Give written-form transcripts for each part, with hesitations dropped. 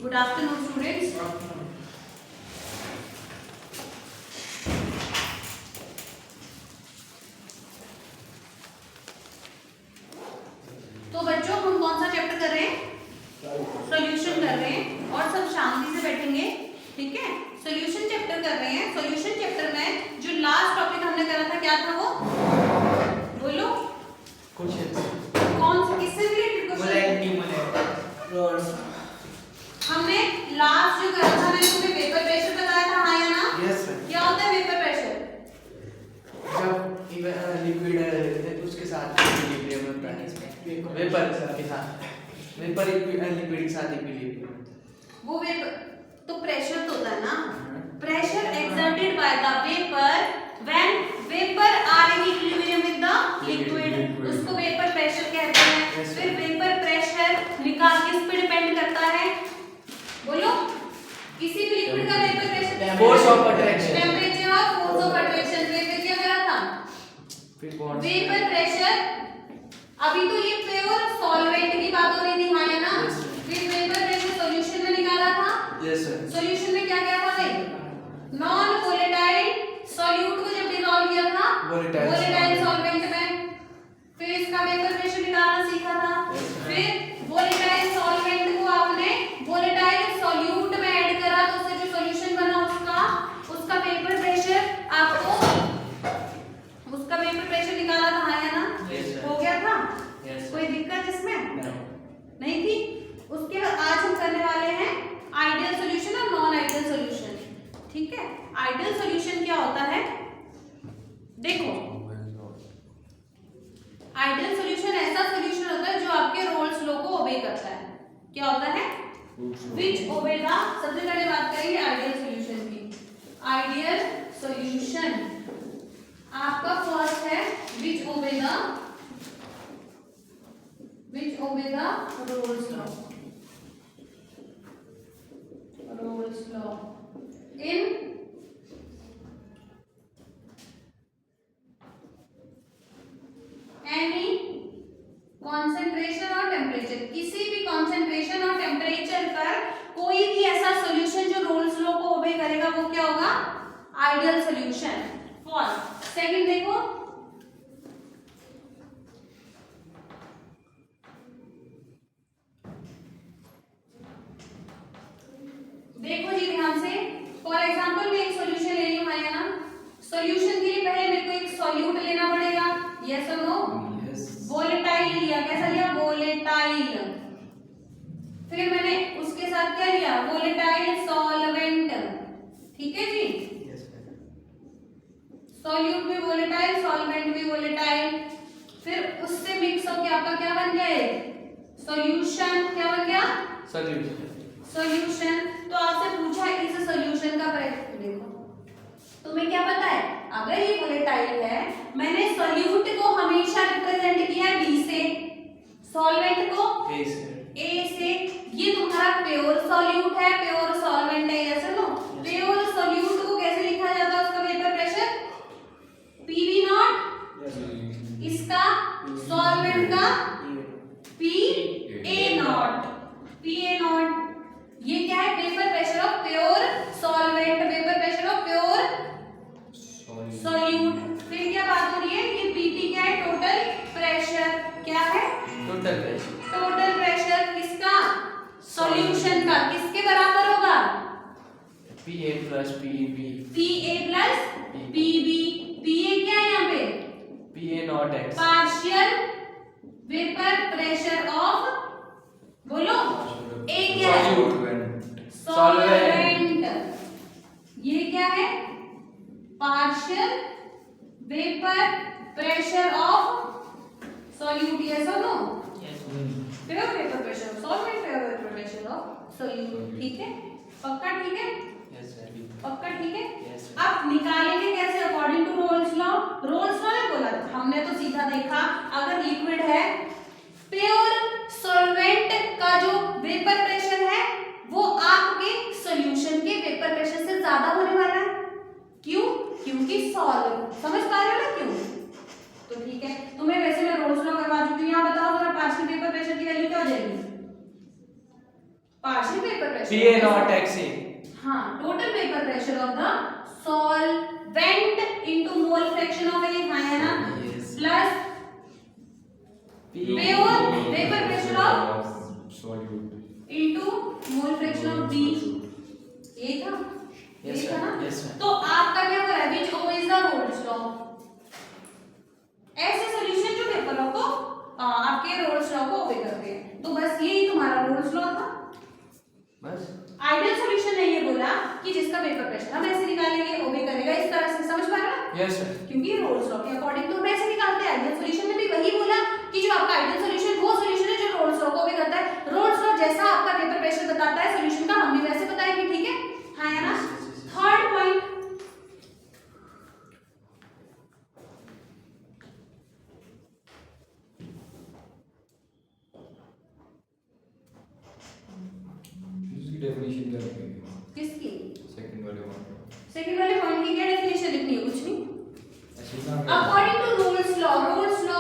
Good afternoon students. तो बच्चों हम कौन सा चैप्टर कर रहे हैं? सॉल्यूशन कर रहे हैं और सब शांति से बैठेंगे, ठीक है। सॉल्यूशन चैप्टर कर रहे हैं। सॉल्यूशन चैप्टर में जो लास्ट टॉपिक हमने करा था क्या था वो? बोलो कौन से किससे रिलेटेड क्वेश्चन? हमने लास्ट जो करा था मैंने तुम्हें वेपर प्रेशर बताया था, हाँ या ना? Yes sir. क्या होता है वेपर प्रेशर? जब लिक्विड उसके साथ इक्विलिब्रियम होता है, वेपर के साथ, वेपर लिक्विड के साथ इक्विलिब्रियम, वो वेपर तो प्रेशर तो होता है ना। Pressure exerted by the vapour when vapour are in equilibrium with the liquid, उसको वेपर प्रेशर कहते हैं। फिर वेपर प्रेशर निकाल किस पे डिपेंड करता है? बोलो किसी भी लिक्विड का vapour pressure, force of attraction, temperature और फोर्स ऑफ अट्रैक्शन। वेपर क्या करा था? Vapour pressure. अभी तो ये प्योर सॉल्वेंट की बात हो रही थी, हाँ या ना? फिर वेपर प्रेशर सॉल्यूशन में निकाला था। Yes sir. सॉल्यूशन में क्या क्या था भाई? नॉन वोलेटाइल सॉल्यूट को जब डिसॉल्व किया था वोलेटाइल सॉल्वेंट में, फिर इसका वेपर प्रेशर निकालना सीखा था। फिर वोलेटाइल सॉल्वेंट को आपने वोलेटाइल सॉल्यूट में ऐड करा तो उससे जो सॉल्यूशन बना उसका वेपर प्रेशर आपको उसका वेपर प्रेशर निकाला था, हाँ या ना? हो गया था? कोई दिक्कत इसमें नहीं थी। उसके बाद आज हम करने वाले हैं आइडियल सॉल्यूशन और नॉन आइडियल सॉल्यूशन, ठीक है। आइडियल सॉल्यूशन क्या होता है? देखो आइडियल सॉल्यूशन ऐसा सॉल्यूशन होता है जो आपके रोल्स लॉ को ओबे करता है। क्या होता है? विच ओबे द, सबसे पहले बात करेंगे आइडियल सॉल्यूशन की। आइडियल सॉल्यूशन आपका फर्स्ट है which obey the Raoult's law in any concentration और टेम्परेचर, किसी भी कॉन्सेंट्रेशन और टेम्परेचर पर कोई भी ऐसा सॉल्यूशन जो रोल्स लॉ को ओबे करेगा वो क्या होगा? Ideal solution. फर्स्ट। सेकंड देखो जी ध्यान से। फॉर एग्जांपल मैं एक सॉल्यूशन ले रही हूं, है ना? सॉल्यूशन के लिए पहले मेरे को एक सॉल्यूट लेना पड़ेगा, यस और नो? वोलेटाइल लिया, कैसा लिया? वोलेटाइल। फिर मैंने उसके साथ क्या लिया? वोलेटाइल सॉल्वेंट, ठीक है जी। सॉल्यूट भी वोलेटाइल, सॉल्वेंट भी वोलेटाइल। फिर उससे मिक्स होकर आपका क्या बन गया? सॉल्यूशन। क्या बन गया? सॉल्यूशन। तो आपसे पूछा इस सॉल्यूशन का देखो तुम्हें क्या पता है? अगर ये वोलेटाइल है, मैंने सॉल्यूट को हमेशा रिप्रेजेंट किया है बी से, सॉल्वेंट को ए से। ये तुम्हारा प्योर सॉल्यूट है, प्योर सॉल्वेंट है, यस नो? प्योर सॉल्यूट को कैसे लिखा जाता है? उसका वेपर प्रेशर पीवी नॉट, इसका सॉल्वेंट का P A not, P A not. ये क्या है? Vapour pressure of pure solvent, vapour pressure of pure solute. फिर क्या बात हो रही है? ये पीटी क्या है? Total pressure. क्या है? टोटल प्रेशर किसका? सॉल्यूशन का। किसके बराबर होगा? PA plus PB। PA plus PB। PA क्या है यहाँ पे? PA not X। Partial vapour pressure of, बोलो A क्या है? सॉल्वेंट। ये क्या है? Partial vapour pressure of solute, yes और no? Pure vapour pressure of solvent, pure vapour pressure of solute, ठीक है? पक्का ठीक है? पक्का ठीक है? अब निकालेंगे कैसे? According to Raoult's law. Raoult's law ने बोला, हमने तो सीधा देखा अगर लिक्विड है, प्योर सॉल्वेंट का जो वेपर प्रेशर है वो आपके सॉल्यूशन के वेपर प्रेशर से ज्यादा होने वाला है। क्यों? क्योंकि सॉल्व, समझ पा रहे हो ना क्यों? तो ठीक है, तुम्हें वैसे मैं रोल्स लॉ करवा चुकी हूँ। यहाँ बताओ जरा पार्शियल वेपर प्रेशर की वैल्यू क्या हो जाएगी? Partial vapour pressure PA not XA। हाँ, total vapour pressure of the solvent into mole fraction of A, हाँ है ना, plus pure vapour pressure of solute into mole fraction of B. ये था, Yes, ये था ma'am. ना। Yes, ma'am. तो आपका क्या हो रहा है, which obeys the Raoult's law. ऐसे सॉल्यूशन जो पेपर लॉ को आपके रोल्स लॉ को ओबे करते हैं। तो बस यही तुम्हारा रोल्स लॉ था। बस आइडियल सॉल्यूशन ने ये बोला कि जिसका वेपर प्रेशर हम ऐसे निकालेंगे, ओबे करेगा इस तरह से, समझ पा रहे हो? Yes sir. क्योंकि रोल्स लॉ के अकॉर्डिंग तो हम ऐसे निकालते हैं। आइडियल सॉल्यूशन ने भी वही बोला कि जो आपका आइडियल सॉल्यूशन वो सॉल्यूशन है जो रोल्स लॉ को ओबे करता है। रोल्स लॉ जैसा आपका वेपर प्रेशर बताता है सॉल्यूशन का, हम भी वैसे बताएंगे, ठीक है? हाँ या ना? थर्ड पॉइंट, इसकी डेफिनेशन क्या रखेंगे? किसकी? सेकंड वाले वन सेकंड वाले पॉइंट की क्या डेफिनेशन लिखनी है? कुछ नहीं। ऐसे ना अकॉर्डिंग टू रोल्स लॉ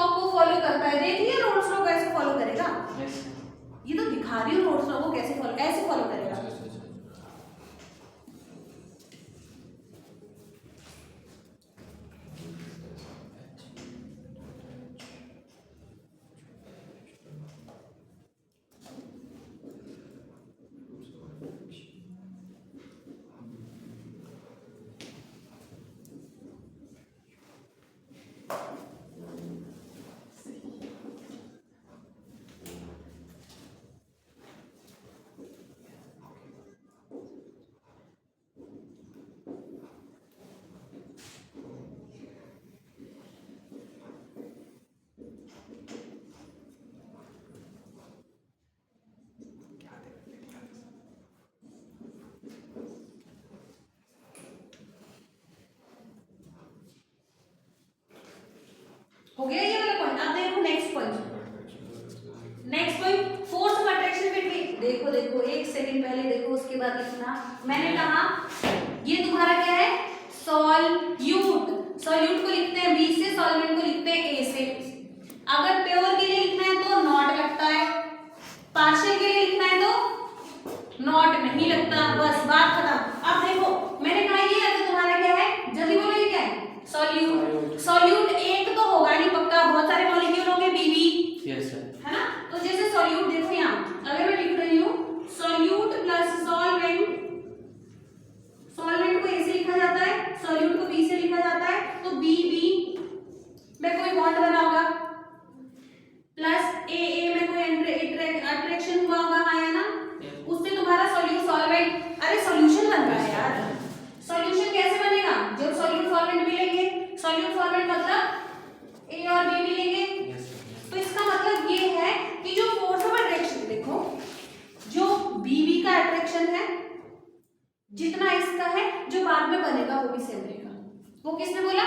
को फॉलो करता है। देखिए रोल्स लॉ कैसे फॉलो करेगा, यस ये तो दिखा रही हूँ रोल्स लॉ को कैसे फॉलो, ऐसे फॉलो करेगा। हो गया ये वाला पॉइंट। अब देखो next point. Next point, force of attraction between, देखो देखो एक सेकंड पहले देखो, उसके बाद लिखना। मैंने कहा ये तुम्हारा क्या है, सॉल्यूट। सॉल्यूट को लिखते हैं बी से, सॉल्वेंट को लिखते हैं ए से। अगर प्योर के लिए लिखना है तो नॉट लगता है, पार्शियल के लिए लिखना है तो नॉट नहीं लगता। बस बात खत्म। अब देखो मैंने कहा ये अगर तुम्हारा क्या है, जल्दी बोलो ये क्या है, सॉल्यूट। सॉल्यूट एक तो होगा नहीं पक्का, बहुत सारे मॉलिक्यूल होंगे बीबी, यस सर। है ना। तो जैसे सॉल्यूट देखो यहाँ अगर मैं लिख रही हूँ सॉल्यूट प्लस सॉल्वेंट, सॉल्वेंट को ए से लिखा जाता है, सॉल्यूट को बी से लिखा जाता है, तो बी बी में कोई बॉन्ड बना होगा, प्लस ए में कोई अट्रैक्शन हुआ होगा, हाँ या ना, उससे तुम्हारा सॉल्यूट सॉल्वेंट, अरे सॉल्यूशन बन रहा है यार। सॉल्यूशन कैसे बनेगा, जब सॉल्यूट सॉल्वेंट मिलेंगे, सॉल्यूट सॉल्वेंट मतलब ए और बी मिलेंगे। तो इसका मतलब ये है कि जो फोर्स ऑफ अट्रैक्शन, देखो जो बीबी का अट्रैक्शन है जितना इसका है, जो बाद में बनेगा वो भी सेम रहेगा। वो किसने बोला,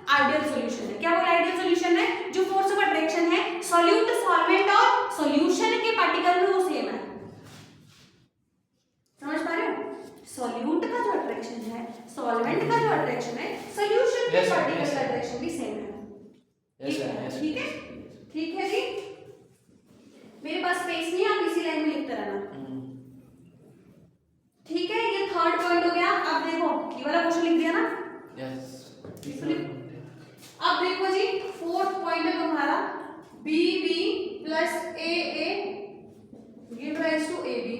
आइडियल सॉल्यूशन है। क्या बोला, आइडियल सॉल्यूशन है। जो फोर्स ऑफ अट्रैक्शन है सॉल्यूट सॉल्वेंट और सॉल्यूशन के पार्टिकल में वो सेम है। समझ पा रहे हो, सॉल्यूट का जो अट्रैक्शन है, सॉल्वेंट का जो अट्रैक्शन है, सॉल्यूशन के पार्टिकल का अट्रैक्शन भी सेम है। ठीक है, ठीक है जी। मेरे पास स्पेस नहीं है, आप इसी लाइन में लिखते रहना, ठीक है। ये थर्ड पॉइंट हो गया। अब देखो ये वाला क्वेश्चन लिख दिया ना, यस। अब देखो जी फोर्थ पॉइंट है तुम्हारा B B plus A A give rise to A B.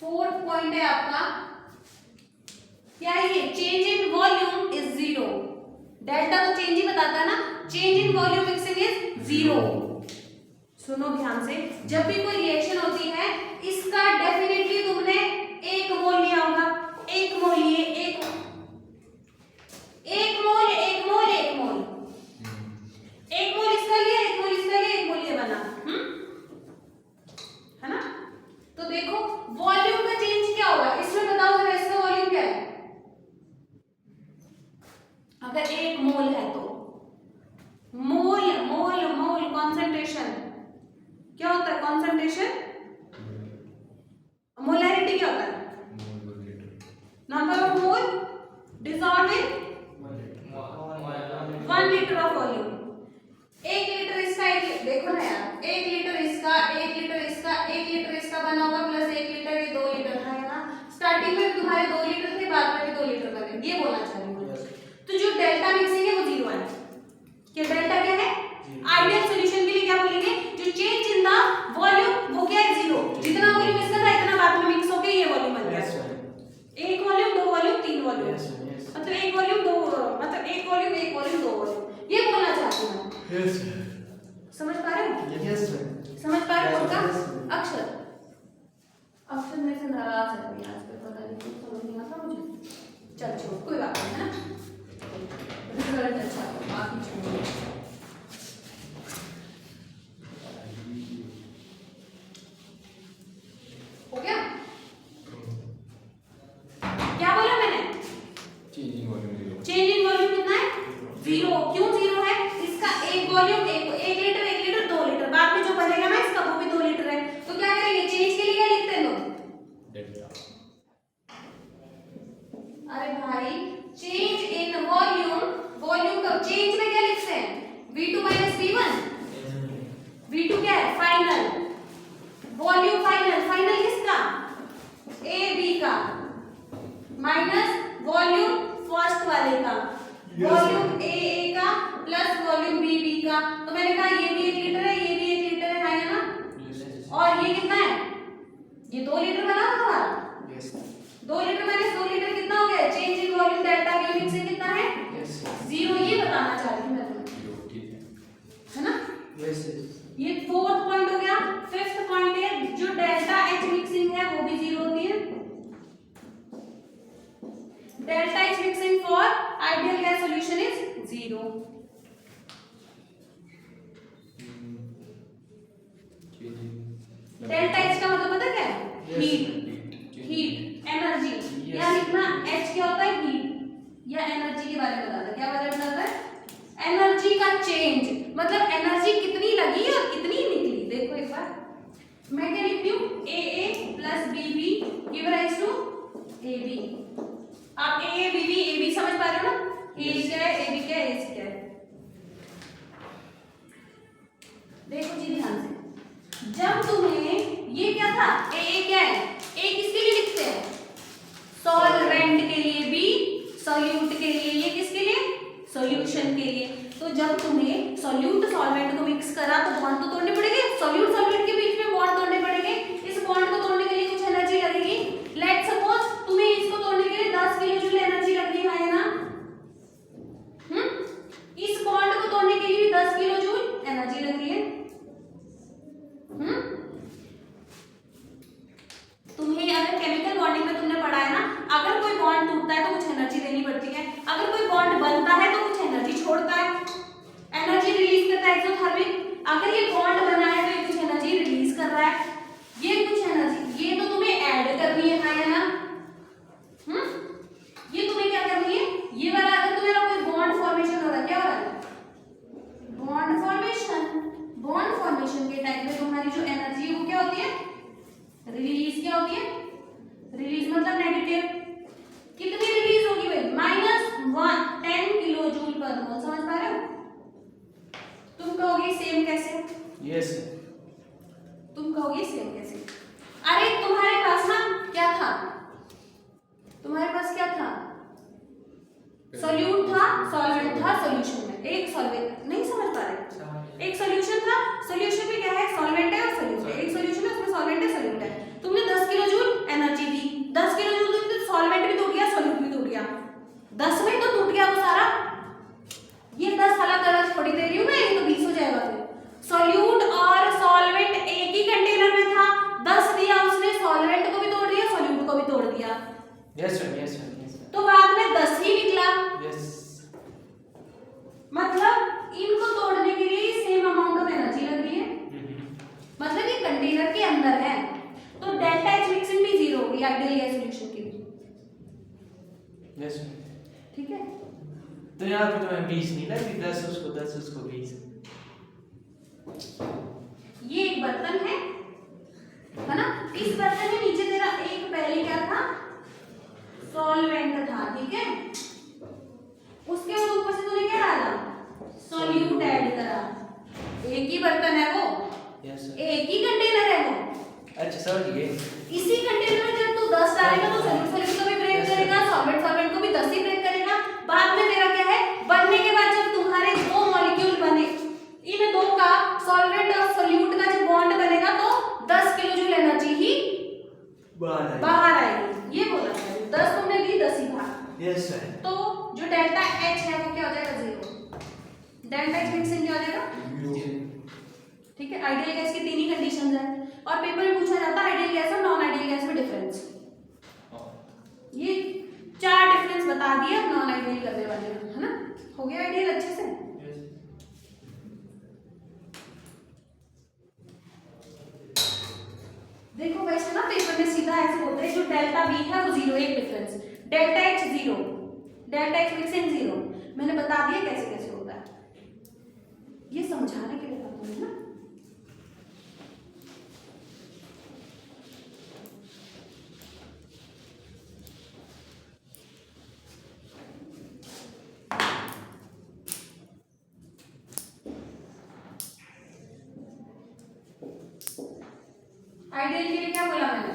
Fourth point है आपका क्या है ये? Change in volume is 0। Delta तो चेंज ही बताता है ना, change in volume mixing is 0। सुनो ध्यान से, जब भी कोई रिएक्शन होती है इसका डेफिनेटली तुमने 1 मोल लिया होगा, 1 मोल लिए, 1 मोल, 1 मोल, 1 मोल, 1 मोल, 1 मोल इसका लिया, 1 मोल इसका लिया, 1 मोल ये बना, है ना? तो देखो वॉल्यूम का चेंज क्या होगा इसमें, बताओ जरा इसका वॉल्यूम क्या है? अगर 1 मोल है तो मोल मोल मोल कॉन्सेंट्रेशन क्या होता है? कॉन्सेंट्रेशन, मोलैरिटी क्या होता है? Number of mole dissolve in 1 litre of volume. 1 litre इसका, देखो ना यार, 1 लीटर इसका, 1 लीटर इसका, 1 लीटर इसका बना होगा प्लस 1 लीटर, ये 2 लीटर था, है ना? स्टार्टिंग में तुम्हारे 2 लीटर थे, बाद में भी 2 लीटर बने, ये बोलना चाह रही हूँ। तो जो डेल्टा मिक्सिंग है वो 0 है। क्या डेल्टा क्या है? आइडियल सॉल्यूशन के लिए क्या बोलेंगे? जो चेंज इन द वॉल्यूम वो क्या है? 0। जितना वॉल्यूम इसका था इतना बाद में मिक्स होके ये वॉल्यूम बन गया। 1 वॉल्यूम, 2 वॉल्यूम, 3 वॉल्यूम, मतलब 1 वॉल्यूम 2, मतलब 1 वॉल्यूम 1 वॉल्यूम 2 वॉल्यूम, ये बोलना चाहती हूँ। समझ पा रहे हो? समझ पा रहे हो? उसका अक्षर, अक्षर मेरे से नाराज है अभी आज, पता नहीं कुछ समझ नहीं आता मुझे। चल छोड़, कोई बात नहीं, है ना? रिजल्ट अच्छा तो बाकी छोड़। हो गया? क्या बोला मैंने? Change in volume 0। Change in volume कितना है? 0। क्यों 0 है? इसका 1 वॉल्यूम 1 लीटर 1 लीटर 2 लीटर, बाद में जो बनेगा ना इसका वो भी 2 लीटर है। तो क्या करेंगे? चेंज के लिए क्या लिखते हैं लोग? डेल्टा। अरे भाई, चेंज इन वॉल्यूम, वॉल्यूम का चेंज में क्या लिखते हैं? V2 minus V1। V2 क्या है? फाइनल वॉल्यूम, फाइनल, फाइनल किसका? ए बी का, माइनस वॉल्यूम फर्स्ट वाले का, वॉल्यूम ए का प्लस वॉल्यूम बी का। तो मैंने कहा ये भी 1 लीटर है, ये भी 1 लीटर है ना? और ये कितना है? ये 2 लीटर बना था। 2 लीटर माइनस 2 लीटर कितना हो गया? Change in volume delta unit से कितना है? 0। ये बताना चाह रही थी मैं तुम्हें, है ना? ये 4th पॉइंट हो गया। 5th पॉइंट है जो डेल्टा एच मिक्सिंग है वो भी 0 होती है। Delta H mixing for ideal gas solution is 0। Delta H का मतलब पता क्या है? Heat, heat, energy. या लिखना एच क्या होता है? हीट या एनर्जी के बारे में बताता है। क्या बारे में बताता है? एनर्जी का चेंज, मतलब एनर्जी कितनी लगी और कितनी निकली। देखो एक बार मैं क्या लिखती हूँ? A plus B give rise to A B. आप ए बी समझ पा रहे हो ना? ए क्या है, ए बी क्या है, ए सी क्या है? देखो जी ध्यान से, जब तुम्हें ये क्या था? ए क्या है? ए किसके लिए लिखते हैं? सॉल्वेंट के लिए, बी सॉल्यूट के लिए, ये किसके लिए? सॉल्यूशन के लिए। तो जब तुम्हें सॉल्यूट सॉल्वेंट को मिक्स करा तो बॉन्ड तो तोड़ने पड़ेंगे, सॉल्यूट सॉल्वेंट के बीच में बॉन्ड तोड़ने पड़ेंगे। इस बॉन्ड को तोड़ने के लिए कुछ एनर्जी लगेगी। लेट सपोज तुम्हें इसको तोड़ने के लिए 10 किलो जूल एनर्जी लग रही है ना? इस बॉन्ड को तोड़ने के लिए भी 10 किलो जूल एनर्जी लग रही है। तुम्हें अगर केमिकल बॉन्डिंग में तुमने पढ़ा है ना, अगर कोई बॉन्ड टूटता है तो कुछ एनर्जी देनी पड़ती है, अगर कोई बॉन्ड बनता है तो कुछ एनर्जी छोड़ता है, एनर्जी रिलीज करता है एक्सोथर्मिक। अगर ये बॉन्ड बना है तो ये कुछ एनर्जी रिलीज कर रहा है, ये कुछ एनर्जी, ये तो तुम्हें ऐड करनी है ना? ये तुम्हें क्या करनी है? ये वाला अगर तुम्हारा कोई बॉन्ड फॉर्मेशन हो रहा है, क्या हो रहा है? Bond formation. बॉन्ड फॉर्मेशन के टाइम पे तुम्हारी जो एनर्जी है वो क्या होती है? रिलीज। क्या होती है? रिलीज मतलब नेगेटिव। कितनी रिलीज होगी भाई? -10 किलो जूल पर मोल। समझ पा रहे हो? तुम कहोगे सेम कैसे? यस। तुम कहोगे सेम कैसे? अरे तुम्हारे पास ना क्या था? तुम्हारे पास क्या था? सॉल्यूट था, सॉल्वेंट था, सॉल्यूशन में एक सॉल्वेंट। नहीं समझ पा रहे? एक सॉल्यूशन था, सॉल्यूशन में क्या है? सॉल्वेंट है और सॉल्यूट है। एक सॉल्यूशन है उसमें सॉल्वेंट है, सॉल्यूट है। तुमने 10 किलो जूल एनर्जी दी, 10 किलो जूल तो सॉल्वेंट भी टूट गया, सॉल्यूट भी टूट गया। 10 में तो टूट गया वो सारा। ये 10 अलग अलग थोड़ी दे रही हूँ मैं, ये तो 20 हो जाएगा फिर। सॉल्यूट और सॉल्वेंट एक ही कंटेनर में था, 10 दिया उसने, सॉल्वेंट को भी तोड़ दिया, सॉल्यूट को भी तोड़ दिया। Yes ma'am, yes ma'am, yes तो बाद में 10 ही निकला। यस। मतलब इनको तोड़ने के लिए सेम अमाउंट ऑफ एनर्जी लग रही है, मतलब ये कंटेनर के अंदर है। तो डेल्टा एच मिक्सिंग भी 0 होगी आइडियल गैस सॉल्यूशन के लिए। यस। ठीक है, तो यहाँ पे तो मैं 20 नहीं ना, 10 उसको 10 उसको 20। ये एक बर्तन है ना, इस बर्तन में नीचे तेरा एक पहले क्या था, सॉल्वेंट था, ठीक है। उसके बाद ऊपर से तूने क्या डाला, सॉल्यूट ऐड करा। एक ही बर्तन है वो, यस सर। एक ही कंटेनर है वो। अच्छा समझ गए। इसी कंटेनर में जब तू 10 डालेगा तो सॉल्यूट सॉल्यूट को भी ब्रेक करेगा, सॉल्वेंट सॉल्वेंट को भी 10 ही ब्रेक करेगा। बाद में तेरा क्या है, बनने के बाद जब तुम्हारे दो मॉलिक्यूल बने, इन दो का सॉल्वेंट और सॉल्यूट का जब बॉन्ड बनेगा तो 10 किलो जूल एनर्जी ही बाहर आएगी। ये बोला था, 10 तुमने दी, 10 ही बाहर। Yes sir. तो जो डेल्टा एच है वो क्या हो जाएगा, 0। डेल्टा एच मिक्सिंग क्या हो जाएगा, ठीक है। आइडियल गैस की 3 ही कंडीशंस है और पेपर में पूछा जाता है आइडियल गैस और नॉन आइडियल गैस में डिफरेंस। ये 4 डिफरेंस बता दिए नॉन आइडियल करने वाले, है ना। हो गया आइडियल अच्छे से। देखो वैसे ना पेपर में सीधा ऐसे होता है, जो डेल्टा बी है वो 0, एक difference, delta H 0, delta H mixing 0। मैंने बता दिया कैसे कैसे होता है, ये समझाने के लिए बताऊं है ना। आइडियल के लिए क्या बोला मैंने,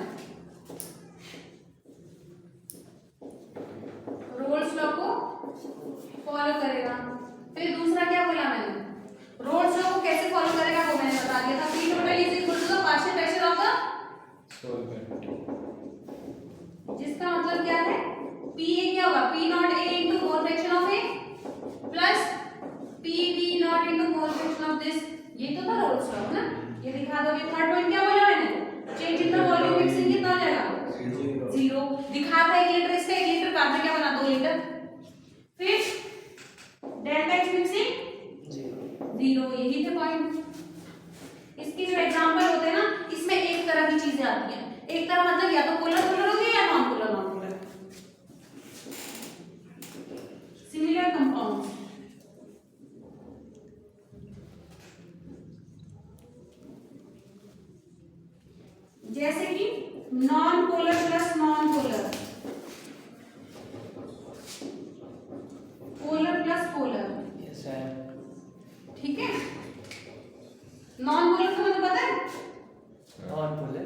रोल्स लॉ को फॉलो करेगा। फिर दूसरा क्या बोला मैंने, रोल्स लॉ को कैसे फॉलो करेगा वो मैंने बता दिया था। P total is equal to the partial pressure of the solvent, जिसका मतलब क्या है, PA क्या होगा, P naught A into mole fraction of A plus PB not into mole fraction of this। ये तो था रोल्स लॉ ना, ये दिखा दो। ये थर्ड पॉइंट क्या बोला मैंने, change in the volume mixing कितना हो जाएगा, 0। दिखा था 1 लीटर, इसका 1 लीटर बाद में क्या बना, 2 लीटर। फिर डेल्टा एच मिक्सिंग 0, यही थे पॉइंट। इसके जो एग्जांपल होते हैं ना, इसमें एक तरह की चीजें आती हैं। एक तरह मतलब या तो पोलर पोलर होगी या non polar non polar, similar compound. जैसे कि non polar plus non polar, polar plus polar, yes sir. ठीक है। नॉन पोलर का मतलब पता है, non polar,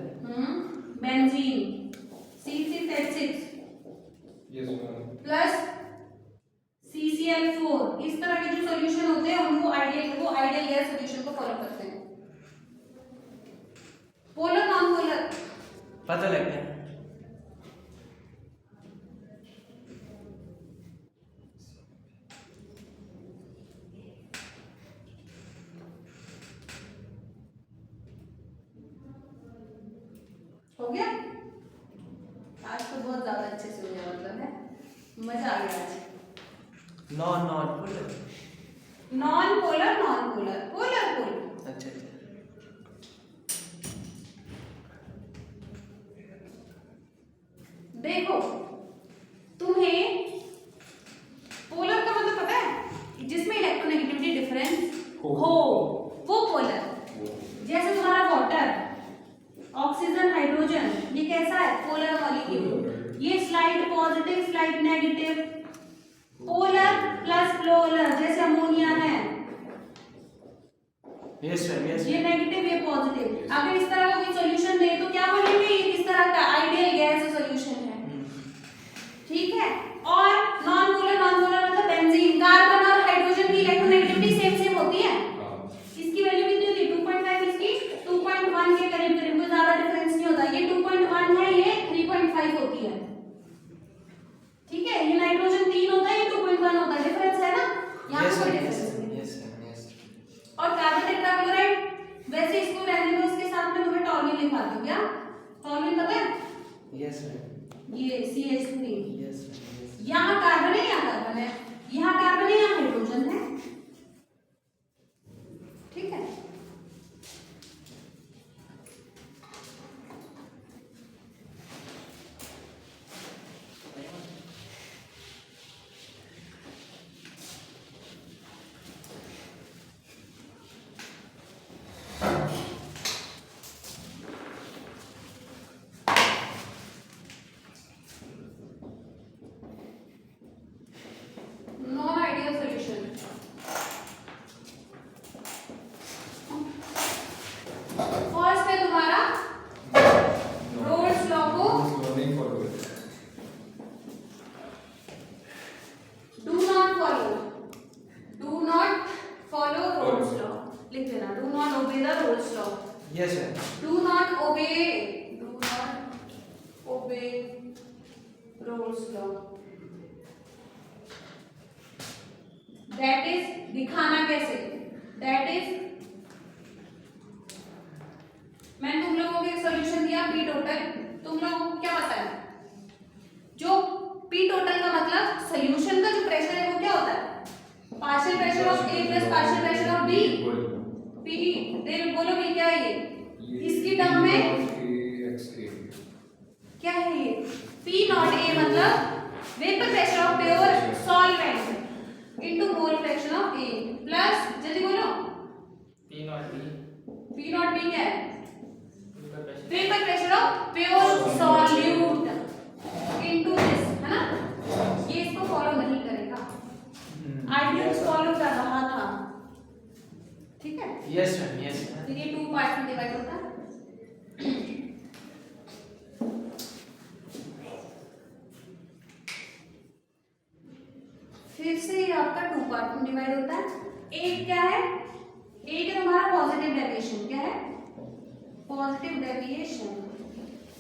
benzene C6H6 yes ma'am, plus CCl4, इस तरह के जो सॉल्यूशन होते हैं उनको आइडियल गैस सॉल्यूशन को फॉलो करते हैं। पोलर नॉन पोलर पता लग गया। हो गया। आज तो बहुत ज्यादा अच्छे से हो गया, मतलब है मजा आ गया आज। Non polar, non polar non polar, polar polar. अच्छा अच्छा। देखो तुम्हें पोलर का मतलब पता है, जिसमें इलेक्ट्रोनेगेटिविटी डिफरेंस हो वो पोलर। जैसे तुम्हारा वाटर, ऑक्सीजन, हाइड्रोजन, ये कैसा है, पोलर मॉलिक्यूल। ये slide positive slide negative, polar plus polar, जैसे अमोनिया है, यस मैम, यस। ये नेगेटिव ये पॉजिटिव। अगर इस तरह का कोई सॉल्यूशन दे तो क्या बोलेंगे, ये किस तरह का आइडियल गैस सॉल्यूशन है, ठीक है। और नॉन पोलर मतलब बेंजीन, कार्बन और हाइड्रोजन की इलेक्ट्रोनेगेटिविटी सेम सेम होती है। इसकी वैल्यू कितनी होती है, 2.5, इसकी 2.1 के करीब करीब, कोई ज्यादा डिफरेंस नहीं होता। ये 2.1 है, ये 3.5 होती है, ठीक है। ये नाइट्रोजन 3 होता है, कोई yes, डिफरेंस sir. नहीं। Yes, sir. Yes. और कार्बन टेट्राक्लोराइड वैसे इसको रहने दो, इसके साथ में तुम्हें टॉल्यूइन लिखवा दूं क्या? टॉल्यूइन पता है? Yes, sir. ये CH3। Yes, sir. Yes. यहाँ कार्बन है, यहाँ कार्बन है, यहाँ कार्बन है, यहाँ हाइड्रोजन है। ठीक है। Non ideal solution. फर्स्ट है तुम्हारा रोल्स लॉ को नहीं follow do not follow, do not follow roles law लिख देना। Do not obey the Raoult's law, Yes, sir. Do not obey roles law. That is दिखाना कैसे, दैट इज मैंने तुम लोगों को एक सॉल्यूशन दिया पी टोटल, तुम लोगों को क्या पता है? जो पी टोटल का मतलब सॉल्यूशन का जो प्रेशर है वो क्या होता है? Partial pressure of A plus partial pressure of B. P देर बोलो भी क्या है ये? इसकी टर्म में क्या है ये? पी नॉट ए मतलब vapour pressure of pure solvent into mole fraction of A plus, जल्दी बोलो, P not B. P naught B क्या है? Vapour pressure of pure solute into this, है ना? ये इसको फॉलो नहीं करेगा, आइडियल फॉलो कर रहा था। ठीक है। Yes, sir. Yes, sir. फिर ये 2 पार्ट में डिवाइड होता है। फिर से ये आपका 2 पार्ट में डिवाइड होता है। एक क्या है? एक है तुम्हारा पॉजिटिव डेविएशन। क्या है? Positive deviation.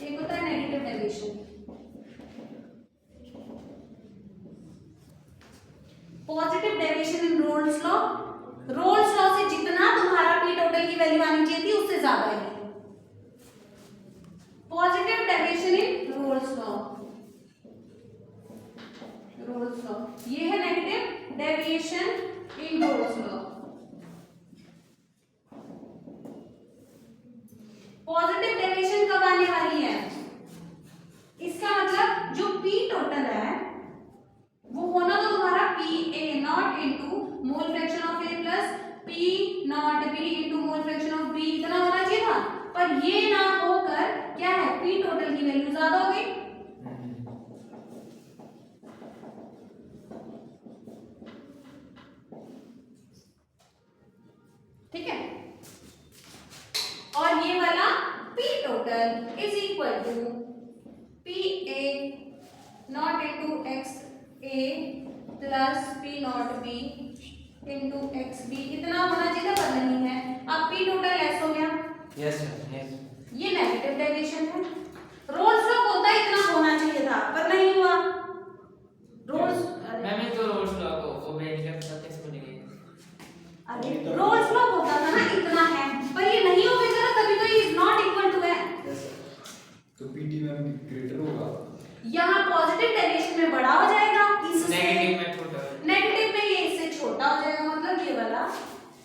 एक होता है नेगेटिव डेविएशन। पॉजिटिव डेविएशन इन रोल्स लॉ, रोल्स लॉ से जितना तुम्हारा पी टोटल की वैल्यू आनी चाहिए थी उससे ज्यादा है। पॉजिटिव डेविएशन इन रोल्स लॉ, रोल्स लॉ। ये है नेगेटिव डेविएशन इन रोल्स लॉ। पॉजिटिव डेविएशन कब आने वाली है? इसका मतलब जो पी टोटल है वो होना तो तुम्हारा P A naught into mole fraction of A plus P naught B into mole fraction of B, इतना होना चाहिए था। पर ये ना होकर क्या है, पी टोटल की वैल्यू ज्यादा हो गई। ठीक है। और ये वाला P total is equal to P A naught into x A plus P naught B into x B, इतना होना चाहिए पर नहीं है। अब पी टोटल लेस हो गया। Yes, sir. Yes. ये नेगेटिव डेविएशन है। रोल्स लॉ होता है इतना होना चाहिए था पर नहीं हुआ। रोल्स मैम ये तो रोल्स लॉ को ओबे नहीं करता कैसे बनेगी? अरे रोल्स लॉ होता था ना इतना है, पर ये नहीं हो गया तभी तो ये इज नॉट इक्वल टू है। Yes, sir. तो पीटी मैम ग्रेटर होगा, यहाँ पॉजिटिव डेविएशन में बड़ा हो जाएगा, इससे नेगेटिव में छोटा। नेगेटिव में ये इससे छोटा हो जाएगा। मतलब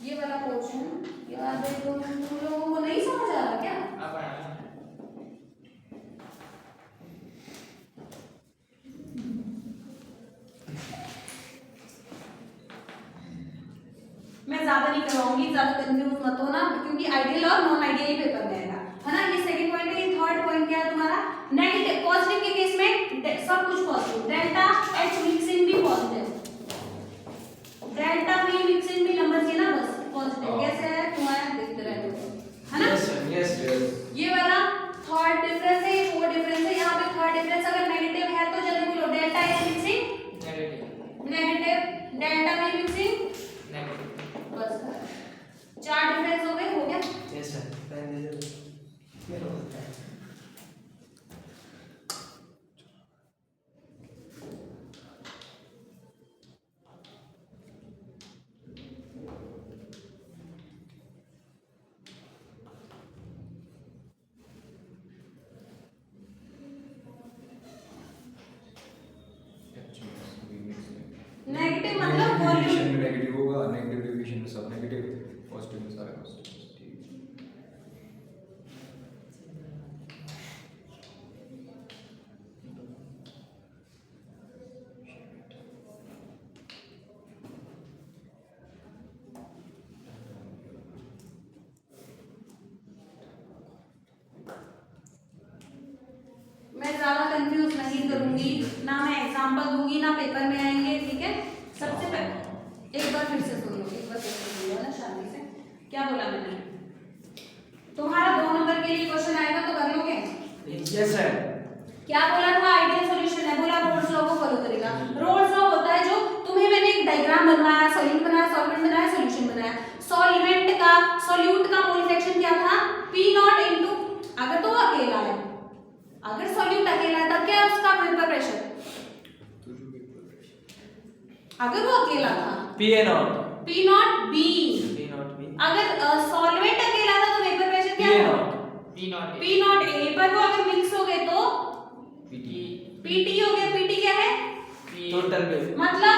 ये वाला पोर्शन यार तुम लोगों को नहीं समझ आ रहा क्या? अब आया। मैं ज्यादा नहीं करवाऊंगी, ज्यादा कंफ्यूज मत हो ना, क्योंकि आइडियल और नॉन आइडियल ही पेपर में आएगा, है ना? ये सेकंड पॉइंट है। ये थर्ड पॉइंट क्या है तुम्हारा? नेगेटिव। पॉजिटिव के केस में सब कुछ पॉजिटिव, डेल्टा एच मिक्सिंग भी पॉजिटिव, डेल्टा में मिक्सिंग भी नंबर के ना बस पॉजिटिव। कैसे है तुम्हारा देखते रहते हो, है ना? Yes, sir. Yes, yes. ये वाला थर्ड डिफरेंस है, ये फोर्थ डिफरेंस है। यहाँ पे थर्ड डिफरेंस अगर नेगेटिव है तो जल्दी बोलो, delta H mixing negative. Negative, delta में मिक्सिंग नेगेटिव। बस 4 डिफरेंस हो गए, हो गया। Yes, sir. पहले मेरा होता है। एग्जांपल दूंगी ना पेपर में आएंगे, ठीक है। सबसे पहले एक बार फिर से सुन लो, एक बार फिर से सुन लो ना शांति से। क्या बोला मैंने? तुम्हारा 2 नंबर के लिए क्वेश्चन आएगा तो कर लोगे? Yes sir. क्या बोला था? आइडियल सॉल्यूशन है, बोला रोल्स लॉ को फॉलो करेगा। रोल्स लॉ होता है जो तुम्हें मैंने एक डायग्राम बनवाया, सॉल्यूट बनाया, सॉल्वेंट बनाया, सॉल्यूशन बनाया। सॉल्वेंट का सॉल्यूट का मोल फ्रैक्शन क्या था? P0 इनटू, अगर तो वो अकेला है, अगर सॉल्यूट अकेला है तब क्या है उसका वेपर प्रेशर? अगर वो अकेला था P0 B। P0 अगर सॉल्वेंट अकेला था तो वेपर प्रेशर क्या है? P0 A। पर वो अगर मिक्स हो गए तो PT हो गया। PT क्या है? टोटल पे मतलब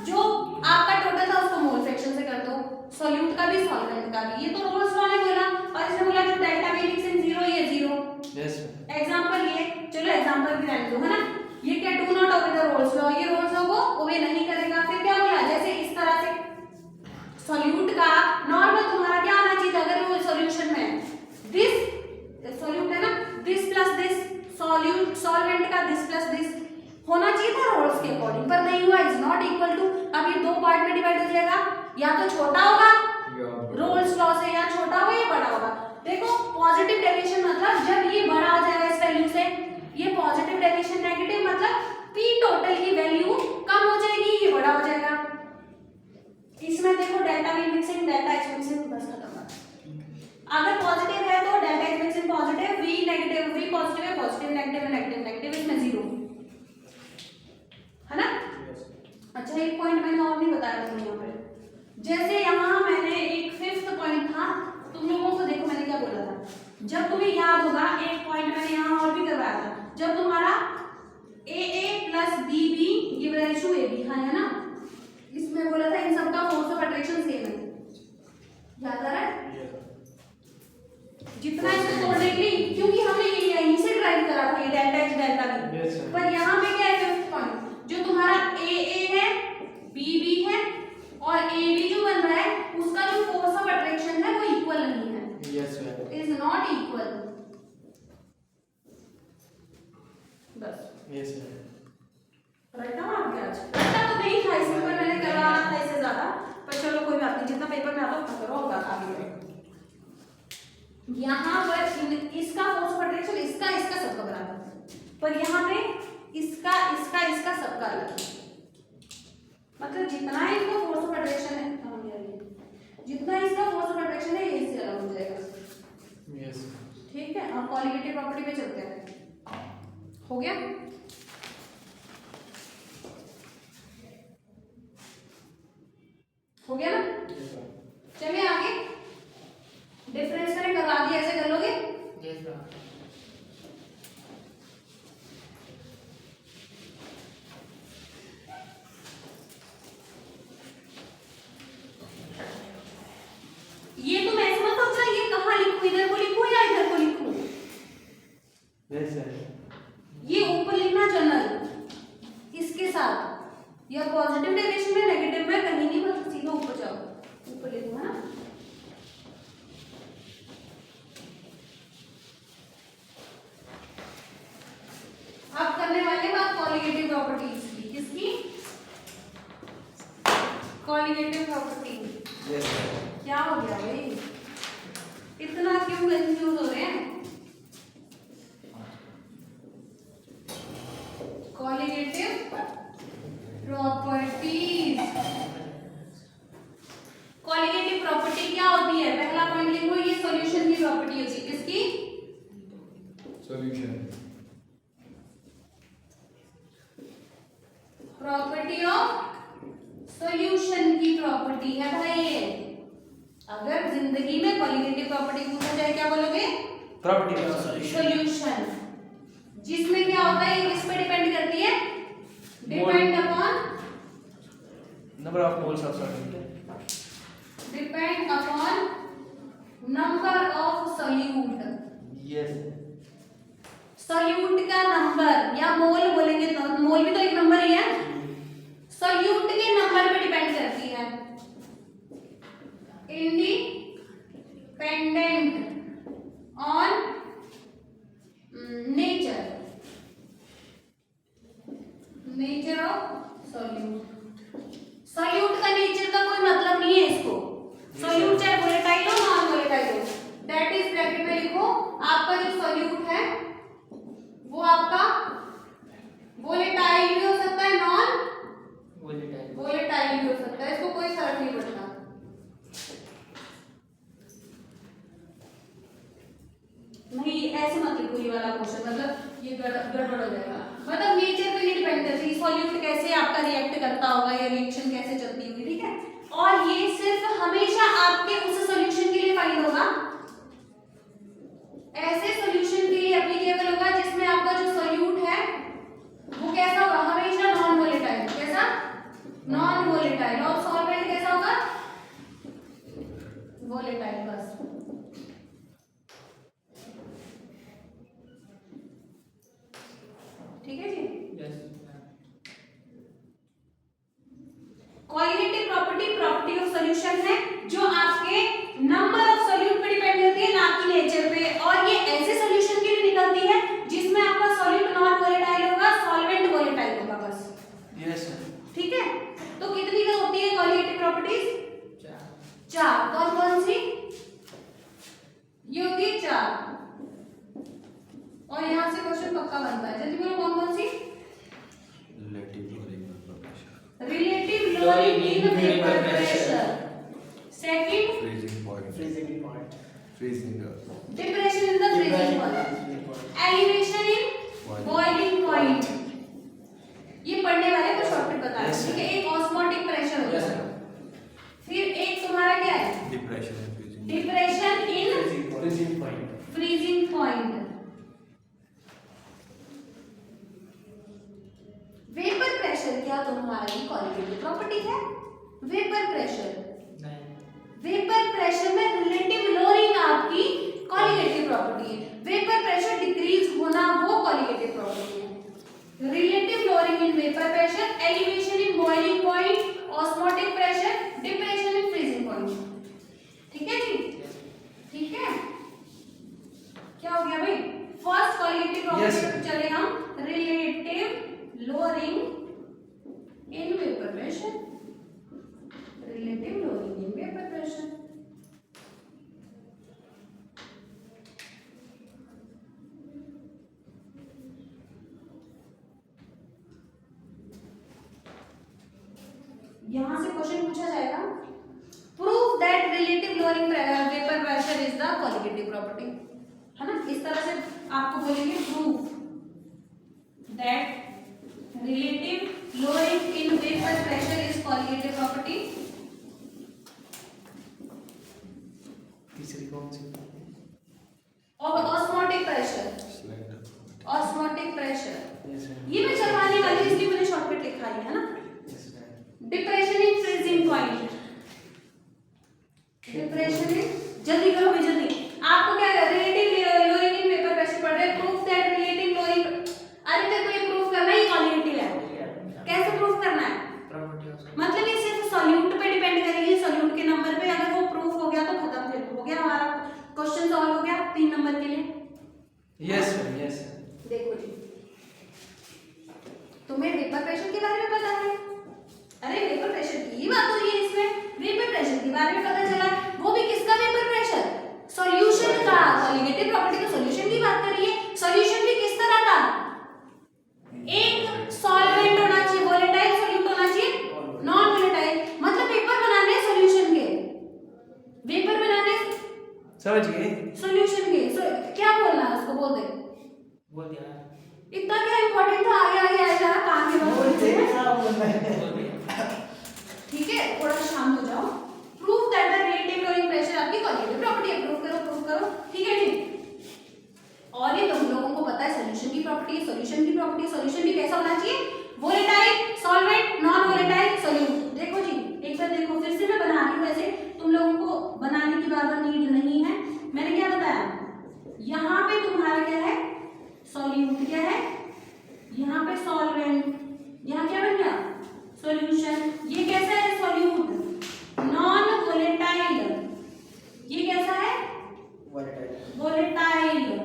जो आपका टोटल था उसको मोल फ्रैक्शन से कर दो, सॉल्यूट का भी सॉल्वेंट का भी। ये तो रोल्स लॉ ने बोला, और इसने बोला जो डेल्टा V मिक्सिंग 0 ये 0। यस एग्जांपल ये, चलो एग्जांपल भी रहने दो, है ना। ये क्या do not obey the Raoult's law, ये रोल्स लॉ को ओबे नहीं करेगा। फिर क्या बोला? जैसे इस तरह से सॉल्यूट का नॉर्मल तुम्हारा क्या आना चाहिए अगर वो सॉल्यूशन में दिस सॉल्यूट है ना, this plus this, solute solvent का दिस प्लस दिस होना चाहिए था रोल्स के अकॉर्डिंग, पर नहीं हुआ। इज नॉट इक्वल टू, अब ये 2 पार्ट में डिवाइड हो जाएगा, या तो छोटा होगा रोल्स लॉ से, या छोटा होगा या बड़ा होगा। देखो पॉजिटिव डेविएशन मतलब जब ये बड़ा हो जाएगा इस वैल्यू से, ये पॉजिटिव डेविएशन, नेगेटिव मतलब P टोटल की वैल्यू कम हो जाएगी, ये बड़ा हो जाएगा। इसमें देखो delta V mixing, delta H mixing, बस खत्म। अगर पॉजिटिव है तो delta H mixing positive, V negative, V positive है, पॉजिटिव नेगेटिव है, नेगेटिव नेगेटिव, इसमें 0 है ना। अच्छा एक पॉइंट मैंने और नहीं बताया तुमने यहाँ पे, जैसे यहाँ मैंने एक 5th पॉइंट था, तुम लोगों को देखो मैंने क्या बोला था, जब तुम्हें याद होगा एक पॉइंट मैंने यहाँ और भी करवाया था, जब तुम्हारा AA plus BB given to AB है ना, इसमें बोला था इन सबका फोर्स ऑफ अट्रैक्शन सेम है, याद आ रहा है? जितना इसको तोड़ने के लिए, क्योंकि हमने ये यहीं से ड्राइव करा था ये डेल्टा H डेल्टा B, पर यहाँ पे क्या है 5th पॉइंट, जो तुम्हारा AA है, BB है और AB जो बन रहा है उसका जो फोर्स ऑफ अट्रैक्शन है वो इक्वल नहीं है। Yes ma'am. Is not equal. बस यस मैम। रट्टा मार दिया आज। रट्टा तो नहीं था इसमें, पर मैंने करवाना था इससे ज्यादा, पर चलो कोई बात नहीं, जितना पेपर में आता उतना करो, होगा आगे। यहाँ पर इसका फोर्स ऑफ अट्रैक्शन इसका सबका बराबर, पर यहाँ पे इसका सबका अलग है। मतलब जितना इसका फोर्स ऑफ अट्रैक्शन है, जितना इसका फोर्स ऑफ अट्रैक्शन है ये इससे अलग हो जाएगा। यस ठीक है, अब क्वालिटेटिव प्रॉपर्टी पे चलते हैं। हो गया? हो गया ना? चलिए आगे। डिफरेंस मैंने करवा दिया, ऐसे कर लोगे? Yes ma'am. ये तुम ऐसे मत सोचना ये कहाँ लिखूं, इधर को लिखूं या इधर को लिखूं। Yes sir. ये ऊपर लिखना जनरल इसके साथ, या पॉजिटिव डेविएशन में नेगेटिव में कहीं नहीं, बस सीधा ऊपर जाओ, ऊपर लिखूं है ना। अब करने वाले बात कॉलिगेटिव प्रॉपर्टीज की, किसकी? Colligative property. Yes sir. क्या हो गया भाई, इतना क्यों कंफ्यूज हो रहे हैं? कॉलिगेटिव प्रॉपर्टीज, कॉलिगेटिव प्रॉपर्टी क्या होती है? पहला पॉइंट लिखो, ये सॉल्यूशन की प्रॉपर्टी होती है, किसकी? सॉल्यूशन। प्रॉपर्टी ऑफ सॉल्यूशन की प्रॉपर्टी है भाई। अगर जिंदगी में कॉलिगेटिव प्रॉपर्टी पूछा जाए क्या बोलोगे? Property of solution. सॉल्यूशन, जिसमें क्या होता है, ये किस पे डिपेंड करती है? Depend upon number of moles of solute. Depend upon number of solute. Yes. Solute का नंबर या मोल बोलेंगे तो मोल भी तो एक नंबर ही है, सॉल्यूट के नंबर पे डिपेंड करती है। Independent on nature, nature of solute. Solute का नेचर का कोई मतलब नहीं है इसको। सॉल्यूट चाहे वोलेटाइल हो नॉन वोलेटाइल हो, दैट इज ब्रैकेट में लिखो आपका जो सॉल्यूट है वो आपका वोलेटाइल भी हो सकता है, नॉन वोलेटाइल भी हो सकता है, इसको कोई फर्क नहीं पड़ता। नहीं ऐसे मत लिखो ये वाला क्वेश्चन, मतलब ये गड़बड़ हो जाएगा। मतलब नेचर पे नहीं डिपेंड करती है सॉल्यूट कैसे आपका रिएक्ट करता होगा या रिएक्शन कैसे चलती होगी, ठीक है। और ये सिर्फ हमेशा आपके उस सॉल्यूशन के लिए फाइंड होगा, ऐसे सॉल्यूशन के लिए एप्लीकेबल होगा जिसमें आपका जो सॉल्यूट है वो कैसा होगा, हमेशा नॉन वोलेटाइल। कैसा? Non volatile. और सॉल्वेंट कैसा होगा? वोलेटाइल। बस ठीक है जी। कोएगुलेटिव प्रॉपर्टी ऑफ सॉल्यूशन है जो आपके नंबर ऑफ सॉल्यूट पे डिपेंड करती है, ना कि नेचर पे। और ये ऐसे सॉल्यूशन के लिए निकलती है जिसमें आपका सॉल्यूट नॉन वोलेटाइल होगा, सॉल्वेंट वोलेटाइल होगा, बस। Yes sir. ठीक है। तो कितनी का होती है कोएगुलेटिव प्रॉपर्टीज? 4। कौन कौन सी? ये होती है 4। और यहाँ से क्वेश्चन पक्का बनता है, जल्दी बोलो कौन कौन सी? Relative lowering in vapour pressure, second freezing point, depression in the freezing point, elevation in boiling point. ये पढ़ने वाले को शॉर्टकट बता रहे हैं, ठीक है। एक ऑस्मोटिक प्रेशर होता है, फिर एक तुम्हारा क्या है? Depression in freezing point. Vapour pressure क्या तुम्हारी कोएगुलेटिव प्रॉपर्टी है? वेपर प्रेशर वेपर प्रेशर में रिलेटिव लोअरिंग आपकी कोएगुलेटिव प्रॉपर्टी है। वेपर प्रेशर डिक्रीज होना वो कोएगुलेटिव प्रॉपर्टी है। Relative lowering in vapour pressure, elevation in boiling point, osmotic pressure, depression in freezing point. ठीक है जी, ठीक है। क्या हो गया भाई? फर्स्ट कोएगुलेटिव प्रॉपर्टी पे चले हम, relative lowering in vapor pressure, relative lowering in vapor pressure। यहां से क्वेश्चन पूछा जाएगा, prove that relative lowering vapour pressure is the coagulative property, है ना। इस तरह से आपको बोलेंगे prove that relative lowering in vapor pressure is coagulative property। तीसरी कौन सी? और osmotic pressure, osmotic pressure yes sir. ये मैं चलवाने वाली इसलिए मैंने शॉर्टकट लिखा है ना। Depression in freezing point, depression इन, जल्दी करो भाई जल्दी। आपको क्या है? Relative lowering in vapour pressure पढ़ रहे, प्रूफ दैट रिलेटिव लोअरिंग। अरे तेरे को ये प्रूफ करना ही कोएगुलेटिव है। कैसे प्रूफ करना है? मतलब ये सिर्फ सॉल्यूट पे डिपेंड करेगी, सॉल्यूट के नंबर पे। अगर वो प्रूफ हो गया तो खत्म, फिर हो गया हमारा क्वेश्चन सॉल्व हो गया 3 नंबर के लिए। Yes sir, yes sir. देखो जी, तुम्हें वेपर प्रेशर के बारे में पता है? अरे वेपर प्रेशर की ही बात हो रही है इसमें, वेपर प्रेशर के बारे में पता चला। वो भी किसका वेपर प्रेशर? सॉल्यूशन का। कोएगुलेटिव प्रॉपर्टी का सॉल्यूशन की बात कर रही है। सॉल्यूशन भी किस तरह का? एक सॉल्वेंट होना चाहिए, वोलेटाइल सॉल्यूट होना चाहिए, नॉन वोलेटाइल। मतलब पेपर बनाने सॉल्यूशन के, वेपर बनाने समझ गए? सॉल्यूशन के। क्या बोलना है उसको? बोल दे, बोल दिया। इतना क्या इंपॉर्टेंट था? आगे आगे आ जा, काम के बाद बोलते हैं। ठीक है, थोड़ा शांत हो जाओ। Proof that the relative lowering pressure आपकी कोएगुलेटिव प्रॉपर्टी है। प्रूफ करो, प्रूफ करो। ठीक है जी। और ये तुम लोगों को पता है सॉल्यूशन की प्रॉपर्टी है, सॉल्यूशन की प्रॉपर्टी। सॉल्यूशन भी कैसा होना चाहिए? Volatile, solvent, non volatile, solute. देखो जी, एक बार देखो, फिर से मैं बना रही हूं। वैसे तुम लोगों को बनाने की बार नीड नहीं है। मैंने क्या बताया? यहाँ पे तुम्हारा क्या है? सॉल्यूट। क्या है? यहाँ पे सॉल्वेंट, यहाँ क्या बन गया? सॉल्यूशन। ये कैसा है? Solute, non volatile. ये कैसा है? वोलेटाइल।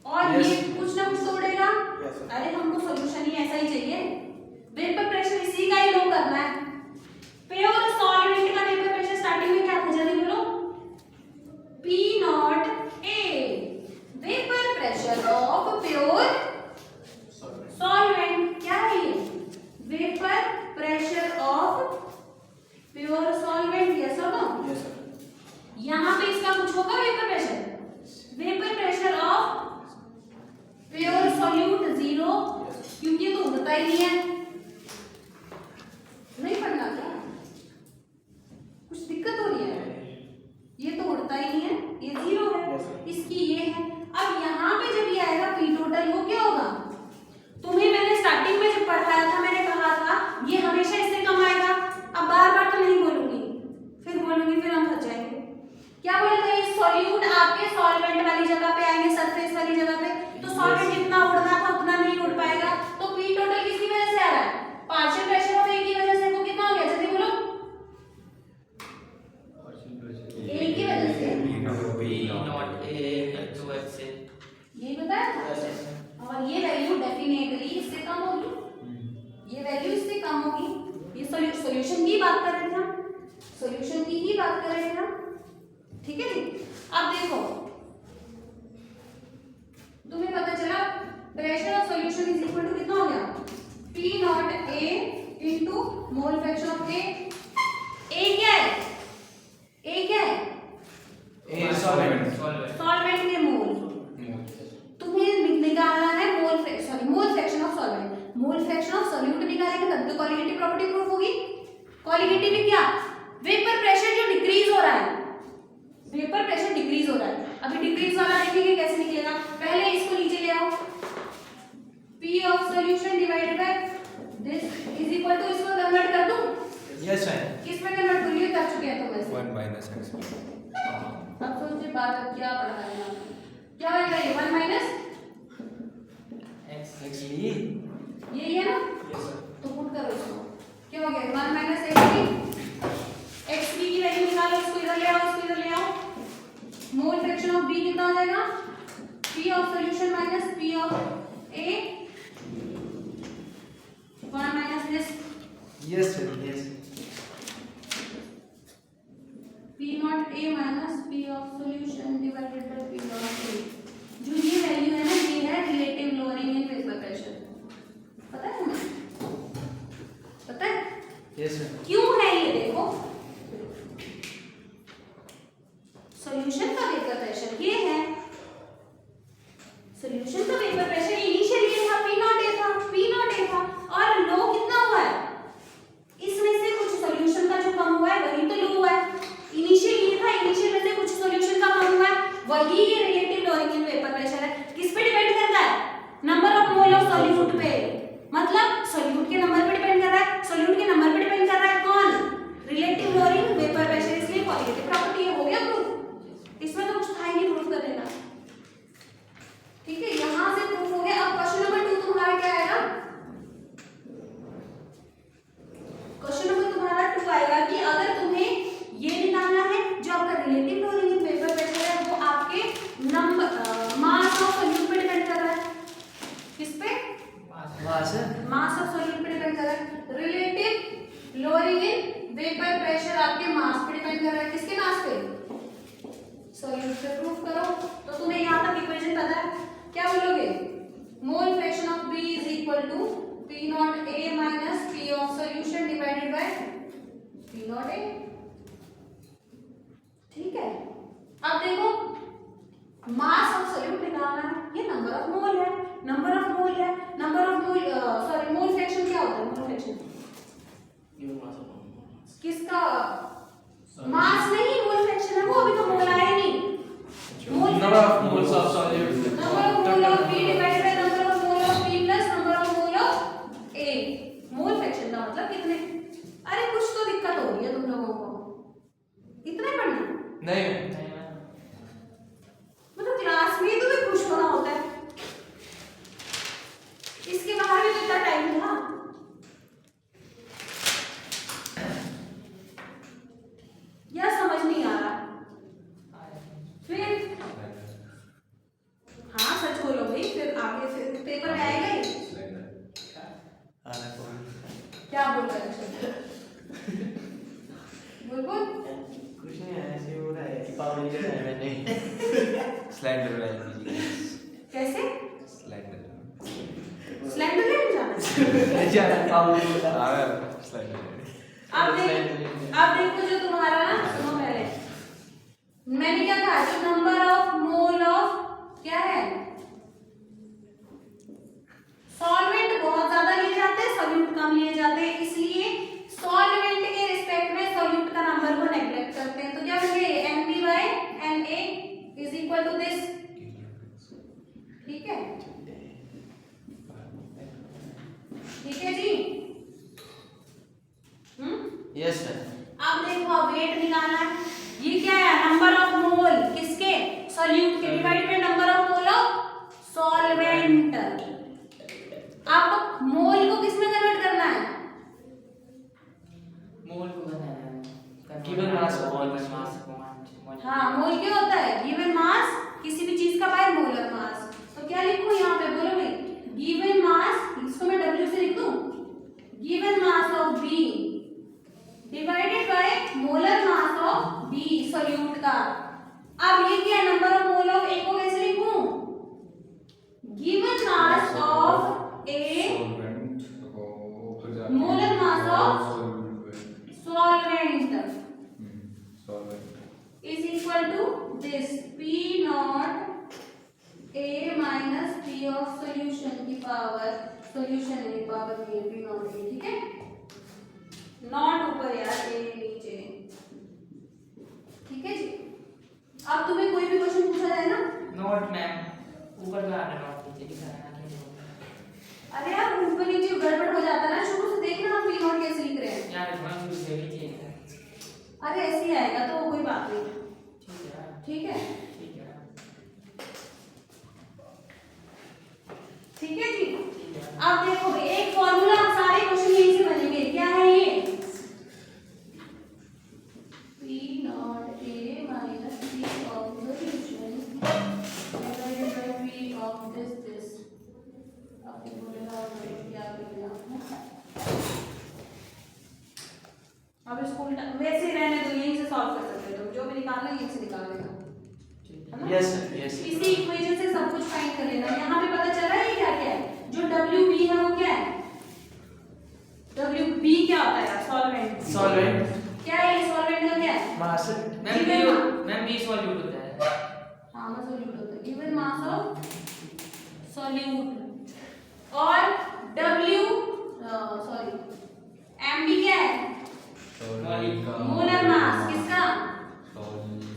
और yes. ये कुछ ना कुछ तोड़ेगा। yes, अरे हमको सॉल्यूशन ही तुम्हें ऐसा ही चाहिए? वेपर प्रेशर इसी का ही लो करना है। प्योर सॉल्वेंट का वेपर प्रेशर स्टार्टिंग में क्या था, जल्दी बोलो? P not a, vapour pressure of pure solvent. क्या है ये? Vapour pressure of pure solvent, yes और नो? Yes sir. यहाँ पे इसका कुछ होगा vapour pressure? Vapour pressure of pure solute 0, क्योंकि ये तो उड़ता ही नहीं है। नहीं पढ़ना क्या? कुछ दिक्कत हो रही है? ये तो उड़ता ही नहीं है, ये 0 है, Yes, sir. इसकी ये है। अब यहाँ पे जब ये आएगा पी टोटल, वो क्या होगा? तुम्हें मैंने स्टार्टिंग में जब पढ़ाया था, मैंने कहा था ये हमेशा इससे कम आएगा। अब बार बार तो नहीं बोलूंगी, फिर बोलूंगी, फिर हम फंस जाएंगे। क्या बोला था? ये सॉल्यूट आपके सॉल्वेंट वाली जगह पे आएंगे, सरफेस वाली जगह पे, तो सॉल्वेंट जितना उड़ना था उतना नहीं उड़ पाएगा। तो पी टोटल किसकी वजह से आ रहा है? पार्शियल प्रेशर ऑफ ए की वजह से। वो कितना हो गया, जल्दी बोलो? ए की वजह से। यही बताया था। और ये वैल्यू डेफिनेटली इससे कम होगी, ये वैल्यू इससे कम होगी। ये सॉल्यूशन की बात कर रहे थे हम, सॉल्यूशन की ही बात कर रहे थे हम, ठीक है जी। अब देखो, तुम्हें पता चला pressure of solution is equal to कितना हो गया? P naught A into mole fraction of A। A क्या है? A क्या है? A solvent. सॉल्वेंट के मोल। तुम्हें निकालना है मोल fraction of solvent. Mole fraction of solute निकालेंगे तब तो कॉलिगेटिव प्रॉपर्टी प्रूफ होगी। कॉलिगेटिव में क्या? वेपर प्रेशर जो डिक्रीज हो रहा है, वेपर प्रेशर डिक्रीज हो रहा है। अभी डिक्रीज वाला देखेंगे कैसे निकलेगा। पहले इसको नीचे ले आओ, P of solution divided by this is equal to, इसको कन्वर्ट कर दूं? Yes sir. किस में कन्वर्ट कर लिए? कर चुके हैं तो वैसे। 1 माइनस एक्स। अब सोचिए बात, अब क्या पढ़ा है यहाँ पे? क्या होगा ये? 1 माइनस एक्स ली। यही है ना? Yes sir. तो पुट करो इसको। क्या हो गया? 1 माइनस एक्स बी की वैल्यू निकालो, इसको इधर ले आओ, इसको इधर ले आओ। मोल फ्रैक्शन ऑफ बी कितना हो जाएगा? P of solution minus P of A, 1 minus this yes sir. Yes. P naught A minus P of solution divided by P naught A। जो ये वैल्यू है ना, ये है relative lowering in vapour pressure. पता है तुम्हें? पता है यस सर। क्यों है ये? देखो, सॉल्यूशन का वेपर प्रेशर ये है, सॉल्यूशन का वेपर प्रेशर इनिशियली ये था P नॉट A था, और लो कितना हुआ है? इसमें से कुछ सॉल्यूशन का जो कम हुआ है वही तो लो हुआ है। इनिशियल ये था, इनिशियल में से कुछ सॉल्यूशन का कम हुआ है, वही ये relative lowering in vapour pressure है। किस पे डिपेंड करता है? Number of mole of solute पे। मतलब सॉल्यूट के नंबर पे डिपेंड कर रहा है, सॉल्यूट के नंबर पे डिपेंड कर रहा है कौन? Relative lowering vapour pressure. इसलिए कॉलिगेटिव प्रॉपर्टी ये हो गया प्रूफ। इसमें तो कुछ था ही नहीं प्रूफ करने का, ठीक है? यहां से प्रूफ हो गया। अब क्वेश्चन नंबर 2 तुम्हारा क्या आएगा? क्वेश्चन नंबर तुम्हारा 2 आएगा कि अगर तुम्हें ये निकालना है जो आपका relative lowering in vapour pressure है, वो आपके नंबर मास ऑफ सॉल्यूट पे डिपेंड कर रहा है। किस पे? मास। मास ऑफ सॉल्यूट पे डिपेंड कर रहा है। Relative lowering in vapour pressure आपके मास पे डिपेंड कर रहा है। किसके मास पे? सॉल्यूट पे। प्रूफ करो। तो तुम्हें यहां तक इक्वेशन पता है, क्या बोलोगे? Mole fraction of B is equal to P naught A minus P of solution divided by P naught A। ठीक है? अब देखो, मास ऑफ सॉल्यूट निकालना है, ये नंबर ऑफ मोल है, नंबर ऑफ मोल है, number of mole sorry mole fraction क्या होता है? मोल फ्रैक्शन किसका? मास नहीं, मोल फ्रैक्शन है वो। अभी तो मोल आया नहीं। Mole number of moles of solute. Number of mole of B divided by number of mole of B plus number of mole of A। Mole fraction का मतलब कितने? अरे कुछ तो दिक्कत हो रही है तुम लोगों को, इतना ही पढ़ना नहीं। मतलब क्लास में तो भी खुश होना होता है, इसके बाहर भी तो इतना टाइम था। या समझ नहीं आ रहा? फिर हाँ सच बोलो भाई, फिर आगे फिर पेपर में आएगा ही। डायरेक्शन। बोल बोल। कुछ नहीं है, ऐसे ही हो रहा है कि पावर रेंजर है मैंने। स्लेंडर एलपीजी कैसे? स्लेंडर स्लेंडर लाइन जाना। जाना पावर रेंजर। हाँ स्लेंडर अब देखो जो तुम्हारा ना, सुनो पहले मैंने क्या कहा, जो नंबर ऑफ मोल ऑफ क्या है सॉल्वेंट बहुत ज्यादा लिए जाते हैं, सॉल्यूट कम लिए जाते हैं, इसलिए सॉल्वेंट के रिस्पेक्ट में सॉल्यूट का नंबर को नेग्लेक्ट करते हैं। तो क्या बनेगा MB by NA is equal to this. ठीक है, ठीक है जी। Yes sir. अब देखो अब वेट निकालना है। ये क्या है, नंबर ऑफ मोल किसके, सॉल्यूट के divide by number of mole of solvent. अब मोल को किसमें कन्वर्ट करना है, मोल को बनाना गिवन मास ऑफ हाँ मोल क्या होता है, गिवन मास किसी भी चीज का बाय मोलर मास। तो क्या लिखूं यहाँ पे, बोलो भाई गिवन मास, इसको मैं W से लिख दूं, given mass of B divided by molar mass of B solute का। अब ये क्या है, number of mole of A को कैसे लिखूं, given mass of A molar mass of solvent is equal to this P naught A minus P of solution की power, solution की पावर ये P naught A, ठीक है, नॉट ऊपर यार A नीचे, ठीक है जी। अब तुम्हें कोई भी क्वेश्चन पूछा जाए ना, नोट मैम ऊपर का आना नोट नीचे लिखा है ना। अरे यार ऊपर नीचे गड़बड़ हो जाता है ना, शुरू से देखना हम P naught कैसे लिख रहे हैं। यार वन से लीजिए। अरे ऐसे ही आएगा तो कोई बात नहीं, ठीक है ठीक है, ठीक है ठीक है जी। ठीक है। अब देखो एक फॉर्मूला, सारे क्वेश्चन यहीं से बनेंगे। क्या है ये, P naught A minus P of solution divided by P of this। अब ये बोलेगा क्या बोलेगा, अब इसको वैसे ही रहने दो, यहीं से सॉल्व कर सकते हो, जो भी निकालना यहीं से निकाल लेना, है ना। Yes sir, yes. इसी इक्वेशन से सब कुछ फाइंड कर लेना। यहाँ पे पता चल रहा है ये क्या क्या है, जो WB है वो क्या है, WB क्या होता है, सॉल्वेंट। सॉल्वेंट क्या है ये, सॉल्वेंट का क्या है, मास। मैम बी सॉल्यूट होता है। हाँ मैं सॉल्यूट होता है, गिवन मास ऑफ सॉल्यूट। और MB क्या है, मोलर मास किसका,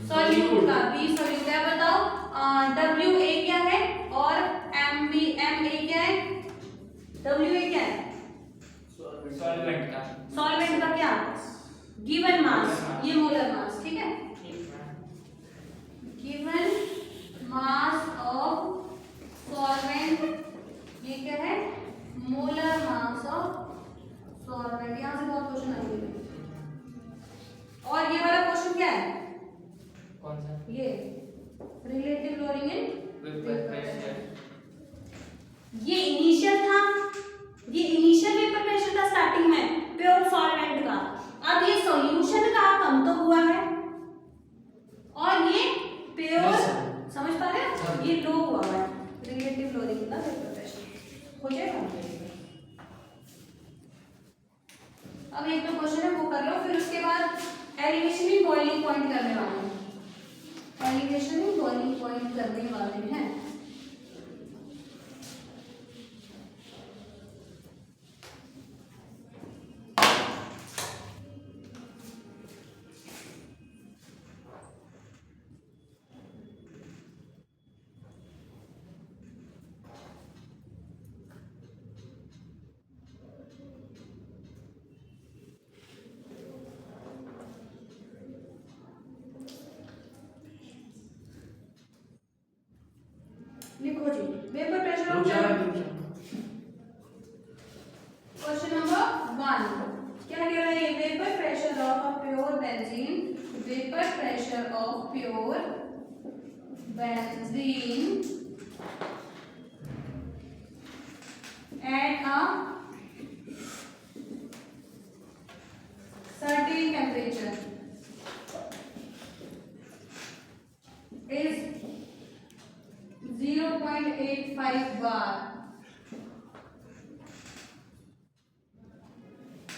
सॉल्यूट का। B सॉल्यूट है, बताओ WA क्या है और MA क्या है, WA क्या है, सॉल्वेंट का। सॉल्वेंट का क्या, गिवन मास, ये मोलर मास, ठीक है, ठीक है। गिवन मास ऑफ सॉल्वेंट, ये क्या है, मोलर मास ऑफ सॉल्वेंट। यहाँ से बहुत क्वेश्चन आएंगे। और ये वाला क्वेश्चन क्या है, कौन सा? ये रिलेटिव लोडिंग इन वेपर प्रेशर। ये इनिशियल था, ये इनिशियल वेपर प्रेशर था स्टार्टिंग में प्योर सॉल्वेंट का। अब ये सॉल्यूशन का कम तो हुआ है और ये प्योर, समझ पा रहे हो, ये लो हुआ है, रिलेटिव लोडिंग का वेपर प्रेशर हो जाएगा। अब एक तो क्वेश्चन है वो कर लो, फिर उसके बाद एलिवेशन इन बॉइलिंग पॉइंट करने वाले हैं, एलिवेशन इन बॉइलिंग पॉइंट करने वाले हैं। लिखो जी, vapour pressure of question number 1 क्या कह रहा है, vapour pressure of a pure benzene, vapour pressure of pure benzene at a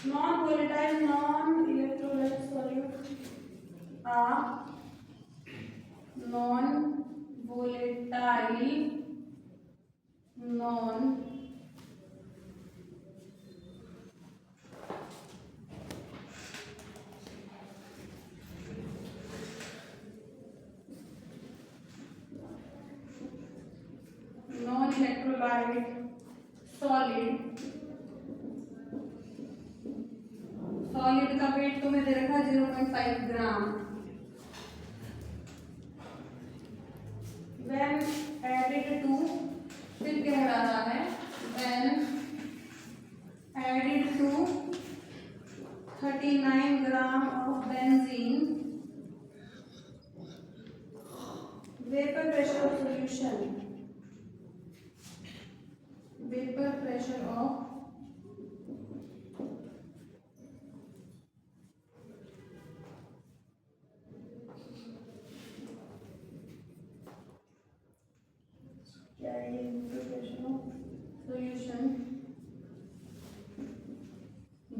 non volatile non electrolyte solute are non volatile non electrolyte solid का वेट तुम्हें दे रखा 0.5 ग्राम when added to फिर कह रहा है when added to 39 gram of benzene vapor pressure of solution vapor pressure of solution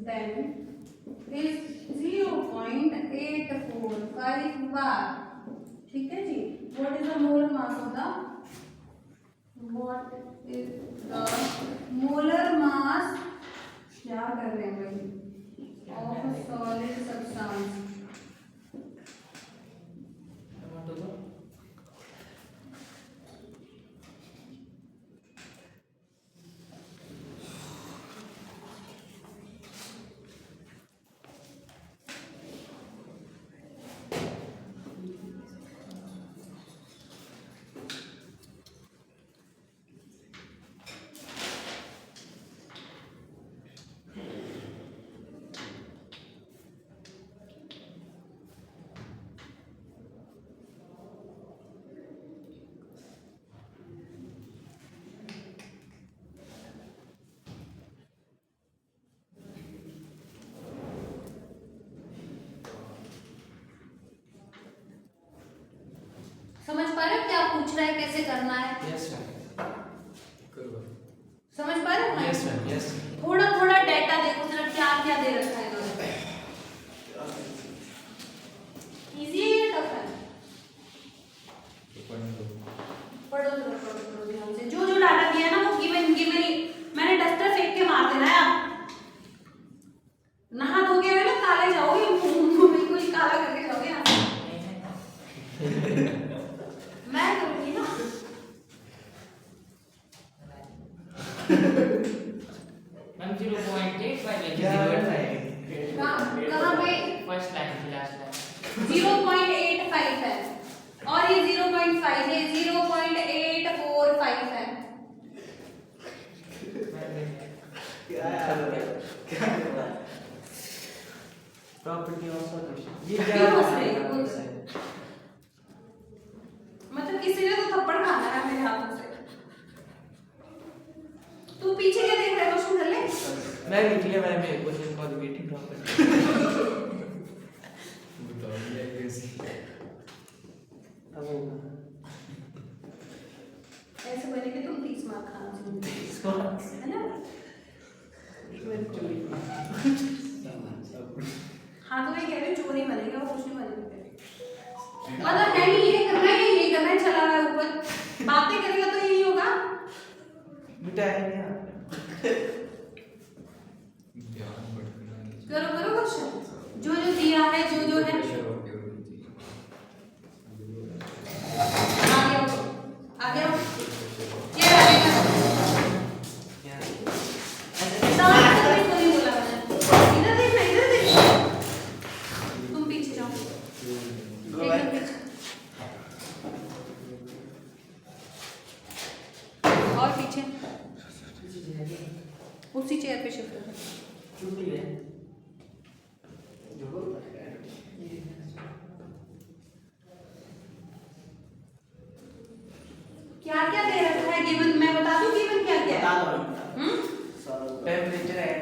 then is 0.845 bar. ठीक है जी. What is the molar mass of the molar mass क्या कर रहे हैं भाई of a solid substance. समझ पा रहे हो क्या पूछ रहा है कैसे करना है? Yes ma'am. समझ पा रहे हो? Yes ma'am. यस. थोड़ा थोड़ा डेटा देखो जरा क्या क्या दे रखा है इन्होंने. इजी है या टफ है? पढ़ो ध्यान से. जो जो डाटा दिया है ना वो गिवन मैंने डस्टर फेंक के मार देना है. आप नहा धोगे हुए ना काले जाओगे बिल्कुल काला करके जाओगे यहाँ से. मैं करूँगी ना. मैम 0.8 कहाँ पे? फर्स्ट लाइन की लास्ट लाइन 0.85 है और ये 0.5 है. 0.845 है. Property of solution. ये क्यों हंस रहे हो? मतलब किसी ने तो थप्पड़ खाना है मेरे हाथों से. तू पीछे क्या देख रहा है? क्वेश्चन कर ले. मैं लिख लिया मैंने question for the waiting property. बताओ ये कैसी अब होगा. ऐसे बने कि तुम 30 मार्क खाना चाहिए इसको है ना. चोरी. हाँ तो मैं कह रही हूँ चोरी बनेगा और कुछ नहीं बनेगा. मतलब है नहीं ये करना है ये करना है चला रहा है ऊपर. बातें करेगा तो यही होगा. बेटा है क्या? ध्यान भटकना नहीं करो करो क्वेश्चन जो जो दिया है जो जो है. आगे आओ आगे आओ. ये आगे क्या? स्टार्ट करने को नहीं बोला मैंने. इधर देखना इधर देखना. तुम पीछे जाओ. एकदम पीछे. और पीछे उसी चेयर पे शिफ्ट हो. क्या क्या दे रखा है गिवन? मैं बता दूं गिवन क्या क्या है? टेम्परेचर है.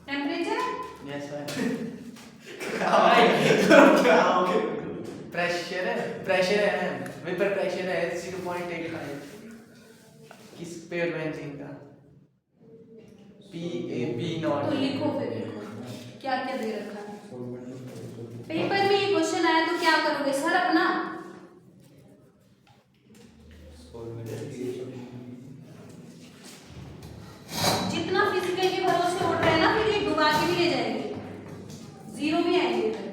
Temperature yes ma'am. भाई प्रेशर है मैम. वेपर प्रेशर है 0.85. किस पेयर बेंजीन का? P A B not. तो लिखो फिर लिखो. क्या क्या दे रखा है? पेपर में ये क्वेश्चन आया तो क्या करोगे सर अपना? जितना फिजिकल के भरोसे उड़ रहे हैं ना, फिर ये डुबा के भी ले जाएंगे, जीरो भी आएंगे फिर।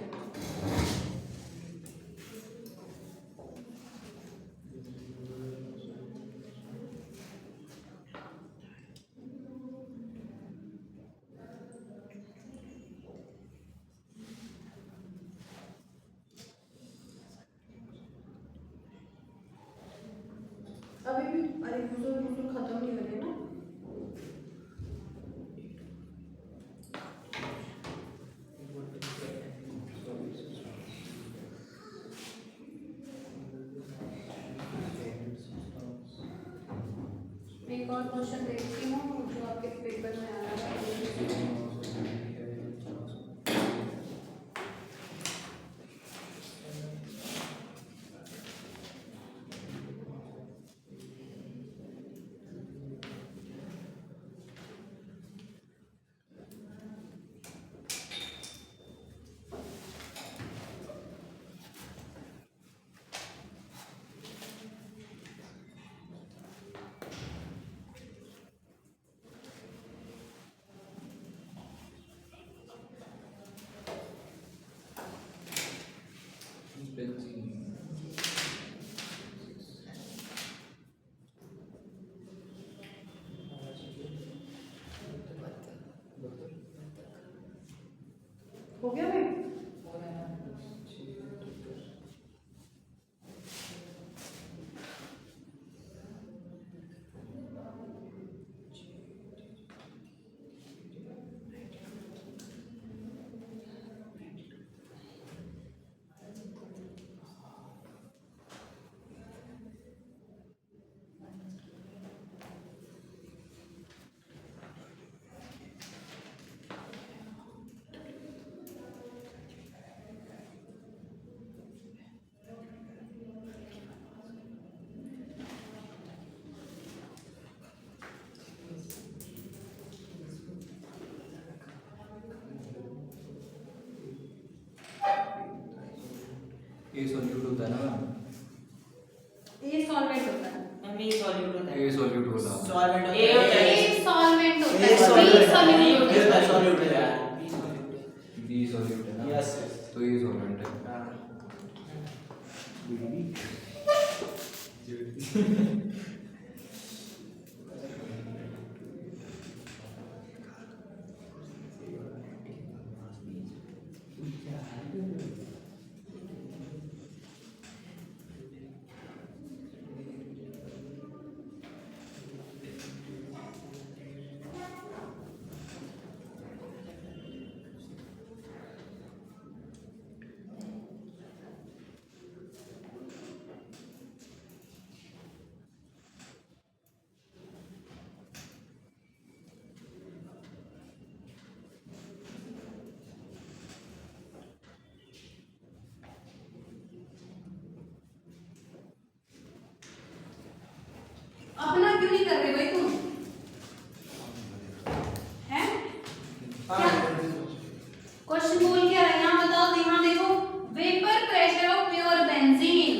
अभी भी अरे बुजुर्ग खत्म नहीं हो रहे ना। एक और क्वेश्चन देखती हूँ जो आपके पेपर में आया है। हो गया भाई? ए सॉल्यूट होता है ना मैम? ये सॉल्वेंट होता है। मैम ये सॉल्यूट होता है। ए सॉल्यूट होता है। सॉल्वेंट ए होता है। ये सॉल्वेंट होता है, ये सॉल्वेंट बी सॉल्यूट होता है। ये सॉल्यूट है यार। बी सॉल्यूट है ना? यस तो ये सॉल्वेंट है। अपना क्यों नहीं कर रहे भाई तुम? हैं? क्या? क्वेश्चन बोल क्या रहा है यहाँ बताओ, तो यहाँ देखो, vapour pressure of pure benzene,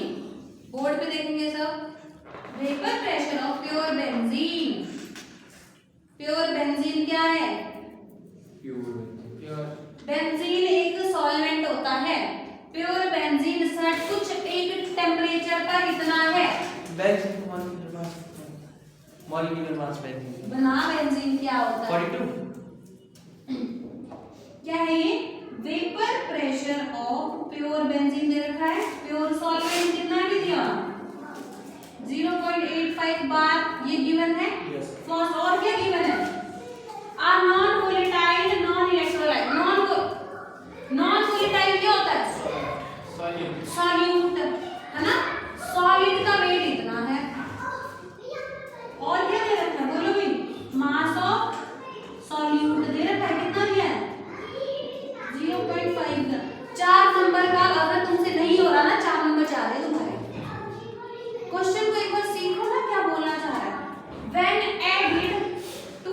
board पे देखेंगे सब, vapour pressure of pure benzene. Pure benzene क्या है? बेंजीन एक सॉल्वेंट होता है। प्योर बेंजीन सर कुछ एक टेम्परेचर पर इतना है। बेंजीन मॉलिक्यूलर मास बेंजीन बना बेंजीन क्या होता है? 42 क्या है ये? Vapour pressure of pure benzene दे रखा है। प्योर सॉल्वेंट कितना भी दिया? 0.85 बार ये गिवन है। यस फर्स्ट और क्या गिवन है? Are non volatile non electrolyte. Non volatile क्या होता है? सॉल्यूट है ना। सॉलिड का वेट इतना है। और क्या दे रखा है बोलो भी? मास ऑफ सॉल्यूट दे रखा है। कितना दिया है? 0.5 का। 4 नंबर का अगर तुमसे नहीं हो रहा ना, 4 नंबर चाह रहे तुम्हारे। क्वेश्चन को एक बार सीखो ना क्या बोलना चाह रहा है। When added to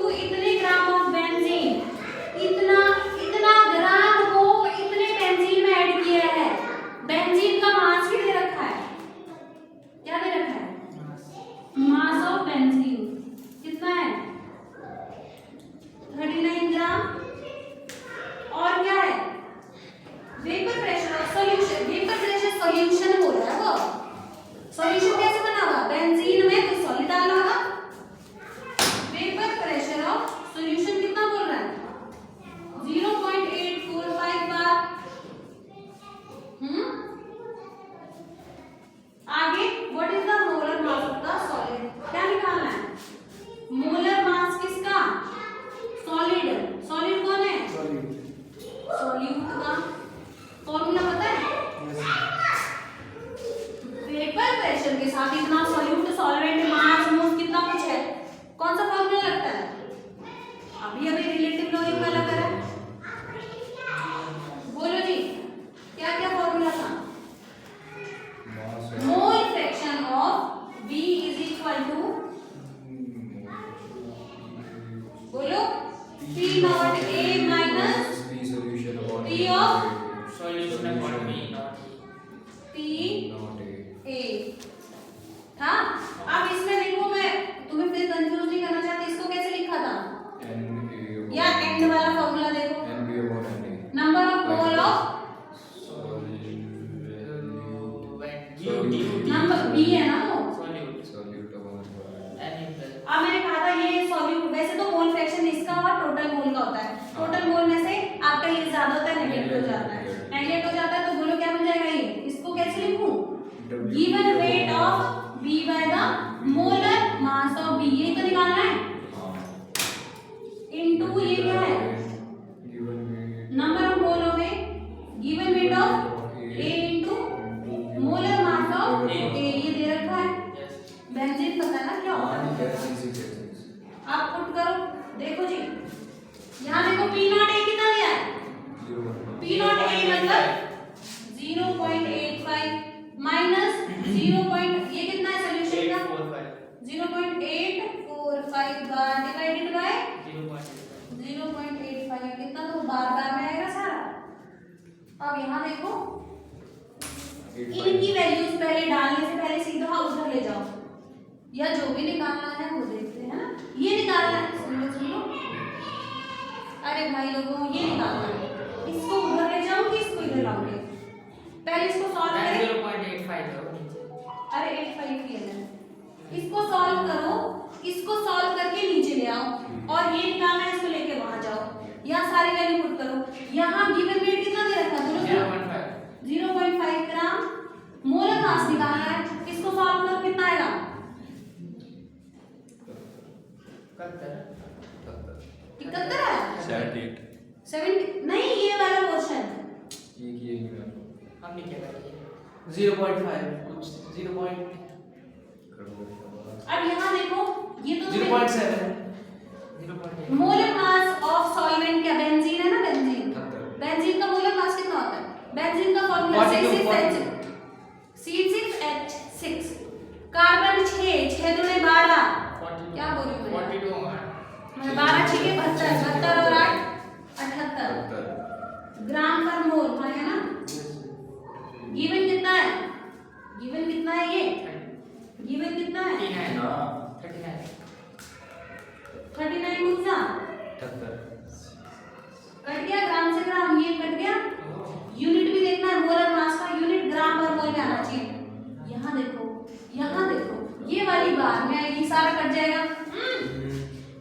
ये रिलेटिव लॉइंग वाला करा है। बोलो जी क्या क्या फॉर्मूला था? Mole fraction of V is equal to, बोलो, P naught A minus P of solution upon B naught P A था। अब इसमें देखो, मैं तुम्हें फिर कंफ्यूज नहीं करना चाहती, इसको कैसे लिखा था? या एंड वाला फॉर्मूला देखो, number of mole of number B है ना वो। अब मैंने कहा था ये सॉल्यूट, वैसे तो मोल फ्रैक्शन इसका और टोटल मोल का होता है। टोटल मोल में से आपका ये ज्यादा होता है, नेगेट हो जाता है, नेगेट हो जाता है, तो बोलो क्या बन जाएगा ये? इसको कैसे लिखूं? Given weight of B by the molar mass of B, ये तो निकालना है, इनटू ये क्या है? Number of mole of A, given weight of A into molar mass of A, ये दे रखा है। बेंजीन पता है ना क्या होता है? आप पुट करो, देखो जी, यहाँ देखो P नॉट A कितना दिया है? P नॉट A मतलब 0.85 माइनस 0. ये कितना है सॉल्यूशन का? 0.845 बार डिवाइडेड बाय 0.85, कितना तो बार बार में आएगा सारा। अब यहाँ देखो, इनकी वैल्यूज पहले डालने से पहले सीधा उधर ले जाओ, या जो भी निकालना है वो देखते हैं ना। ये निकालना है, सुन लो, अरे भाई लोगों ये निकालना है, इसको उधर ले जाओ कि इसको इधर लाओगे? पहले इसको सॉल्व करें। 0.85 करो नीचे। अरे 85 किया मैंने, इसको सॉल्व करो, इसको सॉल्व करके नीचे ले आओ, और ये निकालना है, इसको लेके वहां जाओ, यहाँ सारी वैल्यू पुट करो। यहाँ गिवन वेट कितना दे रखा है? 0.5 ग्राम मोलर मास निकालना है, इसको सॉल्व करो, कितना आएगा? 71 है, 70 नहीं, ये वाला क्वेश्चन हम नहीं क्या करेंगे 0.5 कुछ 0. अब यहाँ देखो, ये तो 0.7 मोलर मास ऑफ सॉल्वेंट क्या? बेंजीन है ना, बेंजीन। बेंजीन का मोलर मास कितना होता है? बेंजीन का फॉर्मूला C6H6, कार्बन 6 दूने 12, क्या बोल रही हूँ मैं? 12 6 72 और 8 78 ग्राम पर मोल है ना। गिवन कितना है? गिवन कितना है? ये गिवन कितना है? 39 गुना कट गया, ग्राम से ग्राम ये कट गया। यूनिट भी देखना है, मोलर मास का यूनिट ग्राम और मोल में आना चाहिए। यहाँ देखो, यहाँ देखो, ये वाली बार में आएगी, सारा कट जाएगा।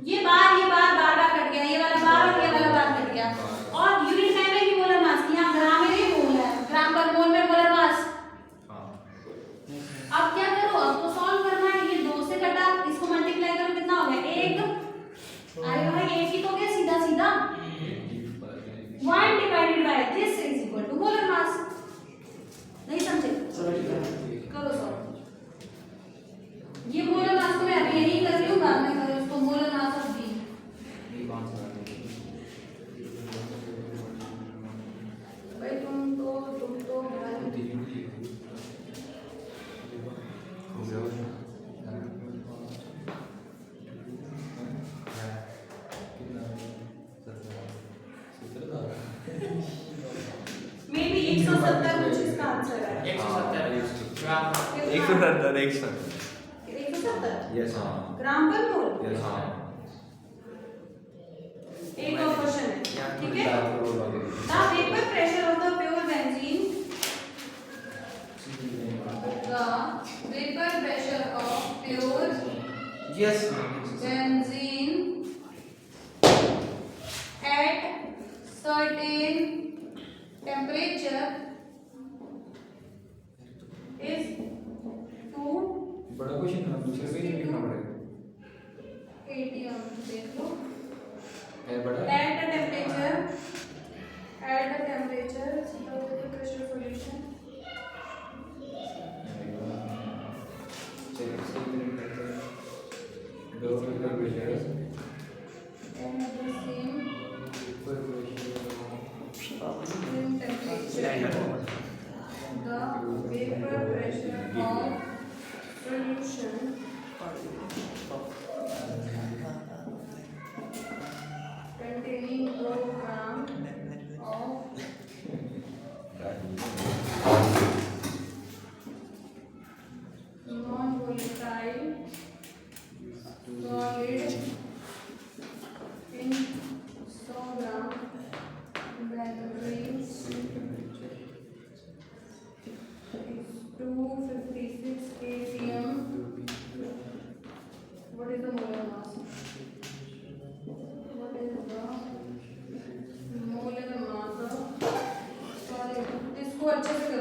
ये बार बार बार कट गया, ये वाला बार और ये वाला बार कट गया, और यूनिट है में भी मोलर मास की, यहाँ ग्राम में भी मोल है, ग्राम पर मोल में मोलर मास। अब क्या करो, आपको सॉल्व करना है, ये 2 से कटा, इसको मल्टीप्लाई करो, कितना हो गया? 1। अरे भाई 1 ही तो गया सीधा सीधा। 1 divided by this is equal to molar mass. नहीं समझे? करो सॉल्व। ये मोलर मास को मैं अभी यही कर रही हूँ, बाद में करो इसको। मोलर मास ऑफ B, भाई तुम तो मे बी 170 कुछ इसका आंसर है। 170 ग्राम 170 ग्राम पर मोल। एक और क्वेश्चन है, ठीक है? The vapour pressure of the pure benzene, the vapour pressure of pure benzene at certain temperature is 2 बड़ा क्वेश्चन है, दूसरे पे नहीं लिखना पड़ेगा। atm देख लो। है बड़ा at the temperature the pressure solution चलिए 1 मिनट करते हैं। 2 मिनट का pressure and at the same side है The vapor pressure of solution containing 2 gram of non-volatile solid in 100 gram batteries is 256 kgm. What is the molar mass? What is the molar mass of solid? इसको अच्छे से